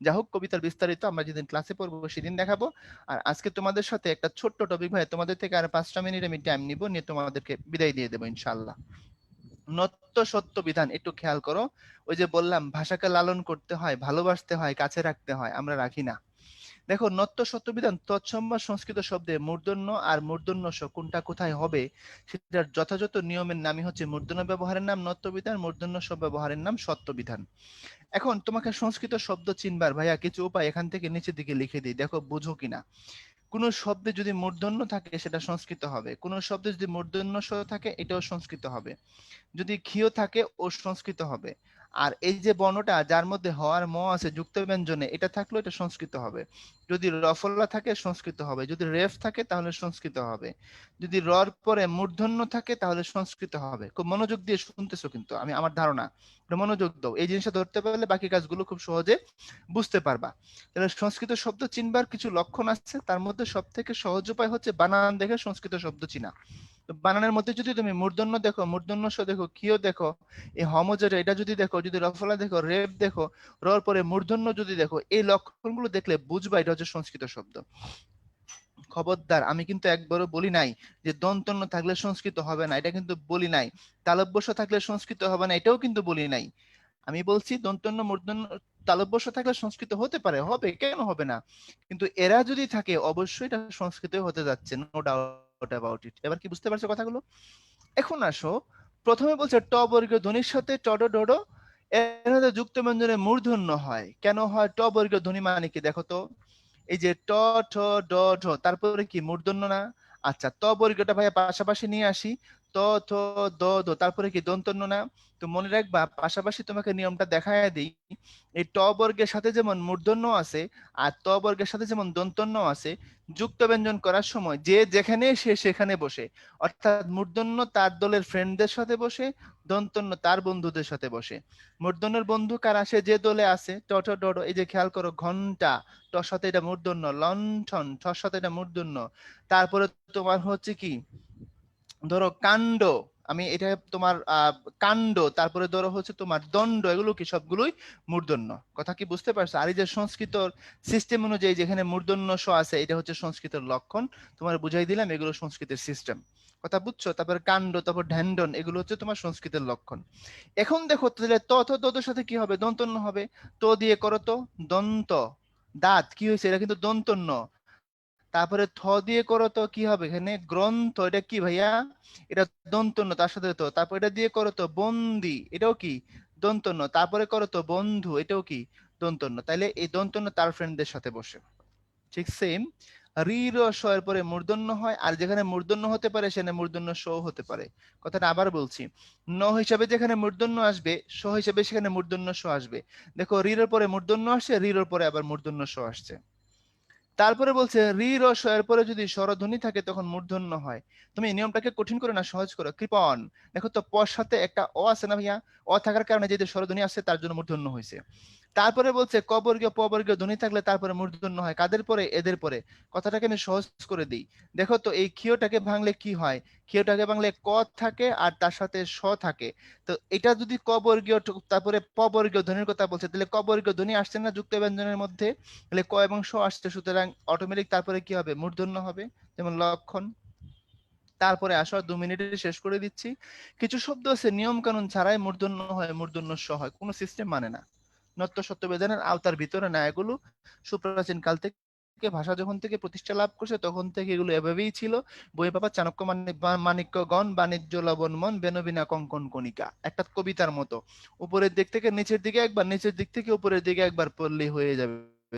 যা হোক, কবিতার বিস্তারিত আমরা যেদিন ক্লাসে পড়বো সেদিন দেখাবো। আর আজকে তোমাদের সাথে একটা ছোট্ট টপিক ভাই, তোমাদের থেকে আর 5টা মিনিট আমি টাইম নিব, নিয়ে তোমাদেরকে বিদায় দিয়ে দেবো ইনশাআল্লাহ। নত্য সত্য বিধান একটু খেয়াল করো। ওই যে বললাম ভাষাকে লালন করতে হয়, ভালোবাসতে হয়, কাছে রাখতে হয়, আমরা রাখি না। দেখো, নত্য সত্য বিধান তৎসম সংস্কৃত শব্দে মূর্ধন্য আর মূর্ধন্য স কোনটা কোথায় হবে সেটার যথাযথ নিয়মের নামই হচ্ছে মূর্ধন্য ব্যবহারের নাম নত্য বিধান, মূর্ধন্য স ব্যবহারের নাম সত্য বিধান। এখন তোমাকে সংস্কৃত শব্দ চিনবার ভাইয়া কিছু উপায় এখান থেকে নিচের দিকে লিখে দিই, দেখো বুঝো কিনা। কোন শব্দে যদি মূর্ধন্য থাকে সেটা সংস্কৃত হবে, কোন শব্দে যদি মূর্ধন্য স থাকে এটাও সংস্কৃত হবে, যদি ক্ষীয় থাকে ও সংস্কৃত হবে। আর এই যে বর্ণটা যার মধ্যে হ আর ম আছে যুক্ত ব্যঞ্জনে, এটা থাকলেও এটা সংস্কৃত হবে। যদি রফলা থাকে সংস্কৃত হবে, যদি রেফ থাকে তাহলে সংস্কৃত হবে, যদি রর পরে মূর্ধন্য থাকে তাহলে সংস্কৃত হবে। খুব মনোযোগ দিয়ে শুনতেছো কিন্তু, আমি আমার ধারণা, মনোযোগ দাও, এই জিনিসটা ধরতে পারলে বাকি কাজগুলো খুব সহজে বুঝতে পারবা। তাহলে সংস্কৃত শব্দ চিনবার কিছু লক্ষণ আছে, তার মধ্যে সব থেকে সহজ উপায় হচ্ছে বানান দেখে সংস্কৃত শব্দ চিনা। বানানের মধ্যে যদি তুমি মূর্ধন্য দেখো, মূর্ধন্য স দেখো, কিও দেখো, এই হমজের এটা যদি দেখো, যদি রফলা দেখো, রেপ দেখো, রর পরে মূর্ধন্য যদি দেখো, এই লক্ষণগুলো দেখলে বুঝবা এটা হচ্ছে সংস্কৃত শব্দ। খবরদার, আমি কিন্তু একবারও বলি নাই যে দন্তন্য থাকলে সংস্কৃত হবে না, এটা কিন্তু বলি নাই। তালব্যস্য থাকলে সংস্কৃত হবে না, এটাও কিন্তু বলি নাই। আমি বলছি দন্তন্য মূর্ধন্য তালব্যস্য থাকলে সংস্কৃত হতে পারে, হবে, কেন হবে না, কিন্তু এরা যদি থাকে অবশ্যই এটা সংস্কৃত হতে যাচ্ছে, নো ডাউট অ্যাবাউট ইট। এবার কি বুঝতে পারছো কথাগুলো? এখন আসো, প্রথমে বলছে ট বর্গীয় ধ্বনির সাথে টড ডড এর সাথে যুক্ত ব্যঞ্জনে মূর্ধন্য হয়। কেন হয়? ট বর্গীয় ধ্বনি মানে কি দেখো তো, এই যে ট ঠ ড ঢ, তারপরে কি মূর্ধন্য না? আচ্ছা, ত বর্গীয়টা ভাইয়া পাশাপাশি নিয়ে আসি। ত, থ, দ, দ, তারপরে কি দন্তন্য না? তো মনে রাখবা, পাশাপাশি তোমাকে নিয়মটা দেখায় দিই। এই ট বর্গের সাথে যেমন মূর্ধন্য আছে আর ত বর্গের সাথে যেমন দন্তন্য আছে, যুক্ত ব্যঞ্জন করার সময় যে যেখানে সে সেখানে বসে, অর্থাৎ মূর্ধন্য তার দলের ফ্রেন্ডদের সাথে বসে, দন্তন্য তার বন্ধুদের সাথে বসে। মূর্ধন্যের বন্ধু কারা? সে যে দলে আছে। ট ঠ ড ড, এই যে খেয়াল করো, ঘন্টা টর সাথে এটা মূর্ধন্য, লণ্ঠন ঠর সাথে এটা মূর্ধন্য। তারপরে তোমার হচ্ছে কি, ধরো কাণ্ড, আমি এটা তোমার কাণ্ড, তারপরে ধরো হচ্ছে তোমার দণ্ড, এগুলো কি সবগুলোই মূর্ধন্য। কথা কি বুঝতে পারছো? আর এই যে সংস্কৃত সিস্টেম অনুযায়ী যেখানে মূর্ধন্য স আছে, এটা হচ্ছে সংস্কৃতের লক্ষণ। তোমার বুঝাই দিলাম, এগুলো সংস্কৃতের সিস্টেম। কথা বুঝছো? তারপর কাণ্ড, তারপর ঢ্যান্ডন, এগুলো হচ্ছে তোমার সংস্কৃতের লক্ষণ। এখন দেখো তাহলে ত থ দ দের সাথে কি হবে? দন্তন্য হবে। তো দিয়ে করো তো, দন্ত, দাঁত, কি হয়েছে? এটা কিন্তু দন্তন্য। তারপরে থ দিয়ে করো তো, কি হবে এখানে? গ্রন্থ, এটা কি ভাইয়া? এটা দন্তন্য, তার সাথে তো। তারপর এটা দিয়ে করো তো, বন্দি, এটাও কি দন্তন্য। তারপরে করো তো, বন্ধু, এটাও কি দন্তন্য। তাইলে এই দন্তন্য তার ফ্রেন্ডদের সাথে বসে। ঠিক সেম, রি র স এর পরে মূর্ধন্য হয়, আর যেখানে মূর্ধন্য হতে পারে সেখানে মূর্ধন্য স হতে পারে। কথাটা আবার বলছি, ন হিসাবে যেখানে মূর্ধন্য আসবে, স হিসাবে সেখানে মূর্ধন্য স আসবে। দেখো, রির পরে মূর্ধন্য আসছে, রির পরে আবার মূর্ধন্য স আসছে। তারপরে বলছে রি র স এর পরে যদি স্বরধ্বনি থাকে তখন মূর্ধন্য হয়। তুমি এই নিয়মটাকে কঠিন করে না, সহজ করো। কৃপন, দেখো তো পর সাথে একটা অ আছে না ভাইয়া? অ থাকার কারণে যে স্বরধ্বনি আসছে তার জন্য মূর্ধন্য হয়েছে। তারপরে বলছে ক বর্গীয় প বর্গীয় ধ্বনি থাকলে তারপরে মূর্ধন্য হয়। কাদের পরে? এদের পরে। কথাটাকে আমি সহজ করে দিই। দেখো তো, এই ক্ষীয়টাকে ভাঙলে কি হয়? ক্ষীয়টাকে ভাঙলে ক থাকে আর তার সাথে স থাকে। তো এটা যদি ক বর্গীয় তারপরে প বর্গীয় ধ্বনির কথা বলছে, তাহলে ক বর্গীয় ধ্বনি আসছে না যুক্ত ব্যঞ্জনের মধ্যে? তাহলে ক এবং স আসছে, সুতরাং অটোমেটিক তারপরে কি হবে? মূর্ধন্য হবে। যেমন লক্ষণ। তারপরে আসো, 2 মিনিটে শেষ করে দিচ্ছি। কিছু শব্দ আছে নিয়ম কানুন ছাড়াই মূর্ধন্য হয়, মূর্ধন্য স হয়, কোনো সিস্টেম মানে না, নত্য সত্য বেদানের আওতার ভিতরে না এগুলো। সুপ্রাচীন কাল থেকে ভাষা যখন থেকে প্রতিষ্ঠা লাভ করছে তখন থেকে এগুলো এভাবেই ছিল। বই পাবা চাণক্য মাণিক্যগণ, বাণিজ্য লবণ মন, বেনবিনা কঙ্কন কণিকা, একটা কবিতার মতো। উপরের দিক থেকে নিচের দিকে একবার, নিচের দিক থেকে উপরের দিকে একবার পড়লেই হয়ে যাবে।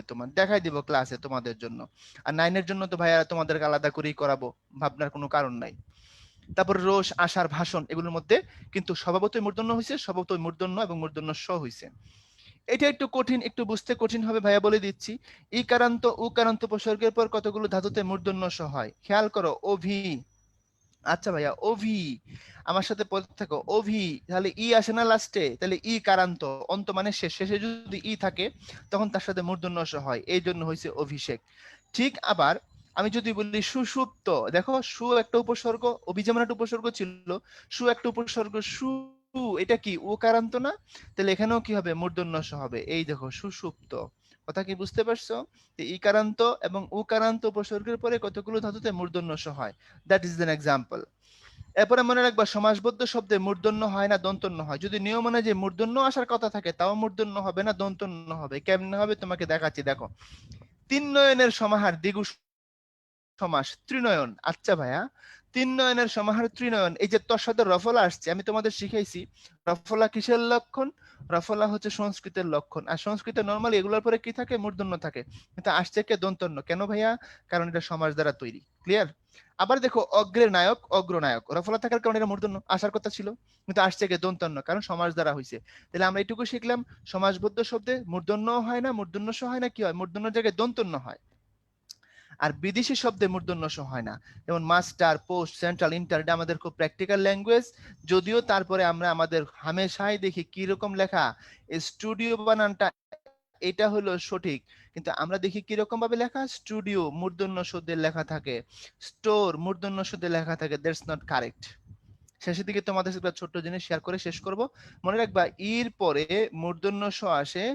তোমার দেখাই দিব ক্লাসে তোমাদের জন্য। আর 9 এর জন্য তো ভাইয়া তোমাদেরকে আলাদা করেই করাবো, ভাবনার কোনো কারণ নাই। তারপর রোষ, আশার, ভাষণ, এগুলোর মধ্যে কিন্তু স্বভাবতই মূর্ধন্য হয়েছে, স্বভাবতই মূর্ধন্য এবং মূর্ধন্য স হয়েছে। এটা একটু কঠিন, একটু বুঝতে কঠিন হবে ভাইয়া, বলে দিচ্ছি। ইকারান্ত উকারান্ত উপসর্গের পর কতগুলো ধাতুতে মূর্ধন্য স হয়, খেয়াল করো। অভি, আচ্ছা ভাইয়া, অভি, আমার সাথে পড়তে থাকো। অভি, তাহলে ই আসে না লাস্টে? তাহলে ই কারান্ত, অন্ত মানে শেষ, শেষে যদি ই থাকে তখন তার সাথে মূর্ধন্য স হয়, এই জন্য হয়েছে অভিষেক। ঠিক আবার আমি যদি বলি সুষুপ্ত, দেখো সু একটা উপসর্গ, অভি যেমন একটা উপসর্গ ছিল, সু একটা উপসর্গ, সু, এটা কি উকারান্ত না? তাহলে এখানেও কি হবে? মূর্ধন্য স হবে। এই দেখো, সুষুপ্ত। কথা কি বুঝতে পারছো? ইকারান্ত এবং উকারান্ত উপসর্গের পরে কতগুলো ধাতুতে মূর্ধন্য স হয়। That is an example. এরপরে মনে রাখবা, সমাসবদ্ধ শব্দে মূর্ধন্য হয় না দন্তন্য হয়। যদি নিয়ম অনুযায়ী মূর্ধন্য আসার কথা থাকে তাও মূর্ধন্য হবে না, দন্তন্য হবে। কেমনে হবে তোমাকে দেখাচ্ছি, দেখো। তিন নয়নের সমাহার দ্বিগু সমাস, ত্রিনয়ন। আচ্ছা ভাইয়া, তিন নয়নের সমাহার ত্রিনয়ন, এই যে তোর সাথে রফলা আসছে, আমি তোমাদের শিখাইছি রফলা কিসের লক্ষণ। রফলা হচ্ছে সংস্কৃতের লক্ষণ। আর সংস্কৃতে নর্মালি এগুলোর পরে কি থাকে? মূর্ধন্য থাকে। কিন্তু আসছে কে? দন্তন্য। কেন ভাইয়া? কারণ এটা সমাস দ্বারা তৈরি। ক্লিয়ার? আবার দেখো, অগ্রের নায়ক, অগ্রনায়ক, রফলা থাকার কারণে এটা মূর্ধন্য আসার কথা ছিল, কিন্তু আসছে কে? দন্তন্য, কারণ সমাস দ্বারা হয়েছে। তাহলে আমরা এটুকু শিখলাম, সমাসবদ্ধ শব্দে মূর্ধন্য হয় না, মূর্ধন্য স হয় না, কি হয়? মূর্ধন্য জায়গায় দন্তন্য হয়। আর বিদেশি শব্দে মূর্ধন্য স হয় না। যেমন মাস্টার, পোস্ট, সেন্ট্রাল, ইন্টার, এটা আমাদের খুব প্র্যাকটিক্যাল ল্যাঙ্গুয়েজ। যদিও তারপরে আমরা আমাদের হামেশাই দেখি কি রকম লেখা, স্টুডিও বানানটা এটা হলো সঠিক, কিন্তু আমরা দেখি কিরকম ভাবে লেখা, স্টুডিও মূর্ধন্য শব্দে লেখা থাকে, স্টোর মূর্ধন্য শব্দে লেখা থাকে। That's not correct. শেষের দিকে তোমাদের সাথে একটা ছোট্ট জিনিস শেয়ার করে শেষ করব। মনে রাখবা, ইর পরে মূর্ধন্য স আসে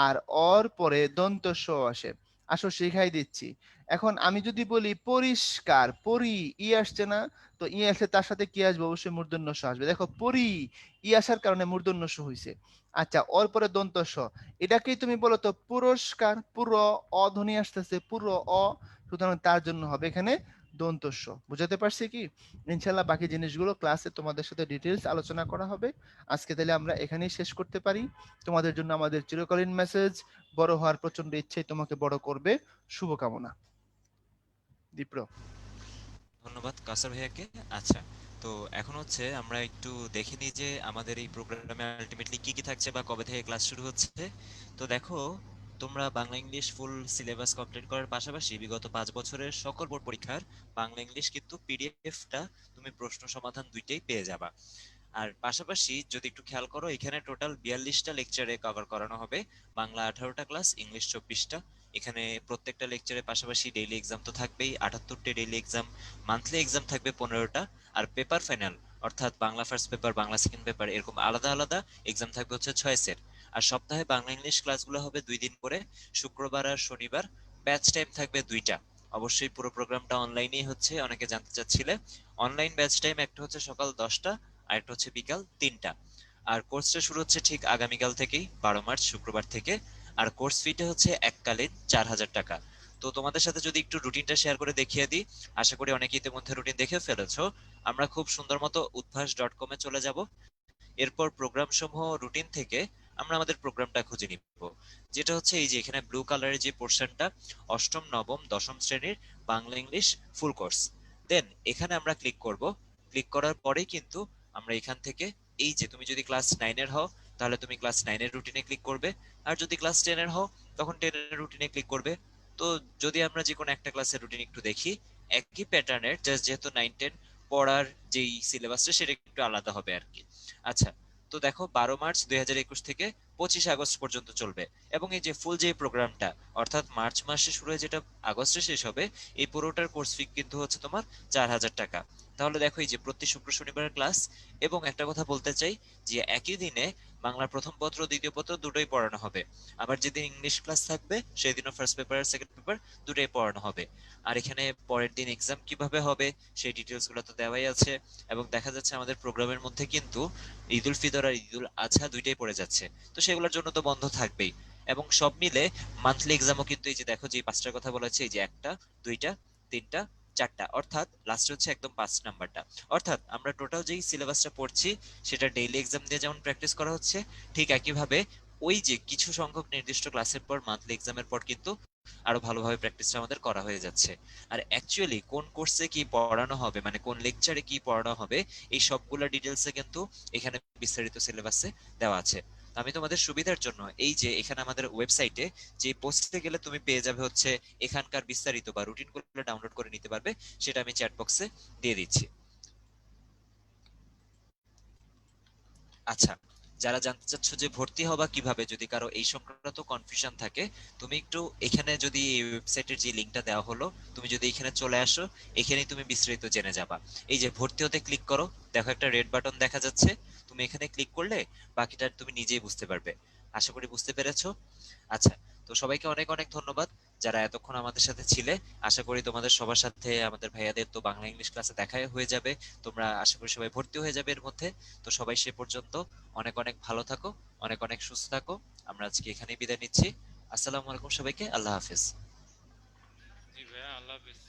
আর অর পরে দন্ত স আসে। আসো শিখাই দিচ্ছি। এখন আমি যদি বলি পরিষ্কার, পরি, ই আসছে না? তো ই আসলে তার সাথে কি আসবে? অবশ্যই মূর্ধন্য স আসবে। দেখো, পরি, ই আসার কারণে মূর্ধন্য স হইছে। আচ্ছা, ওর পরে দন্ত স, এটাকেই তুমি বলো তো পুরস্কার, পুরো অধ্বনি আসতেছে, পুরো অ, সুতরাং তার জন্য হবে এখানে দন্ত স। বুঝাতে পারছি কি? ইনশাল্লাহ বাকি জিনিসগুলো ক্লাসে তোমাদের সাথে ডিটেলস আলোচনা করা হবে। আজকে তাহলে আমরা এখানেই শেষ করতে পারি। তোমাদের জন্য আমাদের চিরকালীন মেসেজ, বড় হওয়ার প্রচন্ড ইচ্ছে তোমাকে বড় করবে। শুভকামনা। দীপ্র। ধন্যবাদ কাসার ভাইয়াকে। আচ্ছা, তো এখন হচ্ছে আমরা একটু দেখে নিই যে আমাদের এই প্রোগ্রামে আলটিমেটলি কি কি থাকছে বা কবে থেকে ক্লাস শুরু হচ্ছে। তো দেখো, তোমরা Bangla English full syllabus complete করার পাশাপাশি বিগত 5 বছরের সকল বোর্ড পরীক্ষার বাংলা ইংলিশ কিন্তু পিডিএফটা তুমি প্রশ্ন সমাধান দুইটাই পেয়ে যাবা। আর পাশাপাশি যদি একটু খেয়াল করো, এখানে টোটাল 42টা লেকচারে কভার করানো হবে। বাংলা 18টা ক্লাস, ইংলিশ 24টা। এখানে প্রত্যেকটা লেকচারের পাশাপাশি ডেইলি এক্সাম তো থাকবেই, 78টা ডেইলি এক্সাম। মান্থলি এক্সাম থাকবে 15টা। আর পেপার ফাইনাল, অর্থাৎ Bangla first paper, Bangla second paper, এরকম আলাদা আলাদা এক্সাম থাকবে হচ্ছে 6 সেট। আর সপ্তাহে বাংলা ইংলিশ ক্লাসগুলো হবে 2 দিন করে, শুক্রবার আর শনিবার। ব্যাচ টাইম থাকবে 2টা। অবশ্যই পুরো প্রোগ্রামটা অনলাইনেই হচ্ছে, অনেকে জানতে চাচ্ছিলে। অনলাইন ব্যাচ টাইম একটা হচ্ছে সকাল 10টা, আর একটা হচ্ছে বিকাল 3টা। আর কোর্সটা শুরু হচ্ছে ঠিক আগামীকাল থেকেই, 12 মার্চ শুক্রবার থেকে। আর কোর্স ফিটা হচ্ছে এককালীন 4,000 টাকা। তো তোমাদের সাথে যদি একটু রুটিনটা শেয়ার করে দেখিয়ে দিই, আশা করি অনেকে ইতিমধ্যে রুটিন দেখে ফেলেছো। আমরা খুব সুন্দর মতো উদ্ভাস.com-এ চলে যাব। এরপর প্রোগ্রাম সমূহ রুটিন থেকে আমরা আমাদের প্রোগ্রামটা খুঁজে নিব, যেটা হচ্ছে এই যে এখানে ব্লু কালারের যে পোর্শনটা, অষ্টম নবম দশম শ্রেণীর বাংলা ইংলিশ ফুল কোর্স। দেন এখানে আমরা ক্লিক করব। ক্লিক করার পরেই কিন্তু আমরা এখান থেকে, এই যে তুমি যদি ক্লাস 9-এর হও তাহলে তুমি ক্লাস 9-এর রুটিনে ক্লিক করবে। আর যদি ক্লাস 10-এর হও তখন 10-এর রুটিনে ক্লিক করবে। তো যদি আমরা যে কোনো একটা ক্লাসের রুটিন একটু দেখি, একই প্যাটার্নের, জাস্ট যেহেতু 9-10 পড়ার যেই সিলেবাসটা সেটা একটু আলাদা হবে আর কি। আচ্ছা, তো দেখো 12 মার্চ 2021 থেকে 25 আগস্ট পর্যন্ত চলবে। এবং এই যে ফুল যে প্রোগ্রামটা, অর্থাৎ মার্চ মাসে শুরু হয়ে যেটা আগস্টে শেষ হবে, এই পুরোটার কোর্স ফি কিন্তু হচ্ছে তোমার 4,000 টাকা। তাহলে দেখো এই যে প্রতি শুক্র শনিবারের ক্লাস। এবং একটা কথা বলতে চাই, যে একই দিনে বাংলা প্রথম পত্র দ্বিতীয় পত্র দুটোই পড়ানো হবে। আবার যেদিন ইংলিশ ক্লাস থাকবে সেদিনও ফার্স্ট পেপার আর সেকেন্ড পেপার দুটোই পড়ানো হবে। আর এখানে পরের দিন এক্সাম কিভাবে হবে সেই ডিটেলস গুলো তো দেওয়াই আছে। এবং দেখা যাচ্ছে আমাদের প্রোগ্রামের মধ্যে কিন্তু ঈদ উল ফিতর আর ঈদ উল আজহা দুইটাই পড়ে যাচ্ছে। তো সেগুলোর জন্য তো বন্ধ থাকবেই। এবং সব মিলে মান্থলি এক্সামও কিন্তু এই যে দেখো, যে 5টার কথা বলেছে, এই যে একটা, দুইটা, তিনটা, চারটা, অর্থাৎ লাস্টে হচ্ছে একদম 5 নাম্বারটা। অর্থাৎ আমরা টোটাল যেই সিলেবাসটা পড়ছি সেটা ডেইলি এক্সাম দিয়ে যেমন প্র্যাকটিস করা হচ্ছে, ঠিক একইভাবে ওই যে কিছু সংখ্যক নির্দিষ্ট ক্লাসের পর মান্থলি এক্সামের পর কিন্তু আরো ভালোভাবে প্র্যাকটিসটা আমাদের করা হয়ে যাচ্ছে। আর অ্যাকচুয়ালি কোন কোর্সে কি পড়ানো হবে, মানে কোন লেকচারে কি পড়ানো হবে, এই সবগুলা ডিটেলসে কিন্তু এখানে বিস্তারিত সিলেবাসে দেওয়া আছে। তো আমি তোমাদের সুবিধার জন্য এই যে এখানে আমাদের ওয়েবসাইটে যে পোস্টে গেলে তুমি পেয়ে যাবে হচ্ছে এখানকার বিস্তারিত বা রুটিনগুলো ডাউনলোড করে নিতে পারবে, সেটা আমি চ্যাট বক্সে দিয়ে দিচ্ছি। আচ্ছা, যারা জানতে চাচ্ছ যে ভর্তি হবা কিভাবে, যদি কারো এই সংক্রান্ত কনফিউশন থাকে, তুমি একটু এখানে যদি এই ওয়েবসাইটের যে লিংকটা দেওয়া হলো, তুমি যদি এখানে চলে আসো, এখানেই তুমি বিস্তারিত জেনে যাবা। এই যে ভর্তি হতে ক্লিক করো, দেখো একটা রেড বাটন দেখা যাচ্ছে, তুমি এখানে ক্লিক করলে বাকিটা তুমি নিজেই বুঝতে পারবে। আশা করি বুঝতে পেরেছো। আচ্ছা, তো সবাইকে অনেক অনেক ধন্যবাদ যারা এতক্ষণ আমাদের সাথে ছিলে। আশা করি তোমাদের সবার সাথে আমাদের ভাইয়াদের তো বাংলা ইংলিশ ক্লাসে দেখাই হয়ে যাবে। তোমরা আশা করি সবাই ভর্তি হয়ে যাবে এর মধ্যে। তো সবাই সে পর্যন্ত অনেক অনেক ভালো থাকো, অনেক অনেক সুস্থ থাকো। আমরা আজকে এখানেই বিদায় নিচ্ছি। আসসালামু আলাইকুম সবাইকে, আল্লাহ হাফেজ। জি ভাইয়া, আল্লাহ হাফেজ।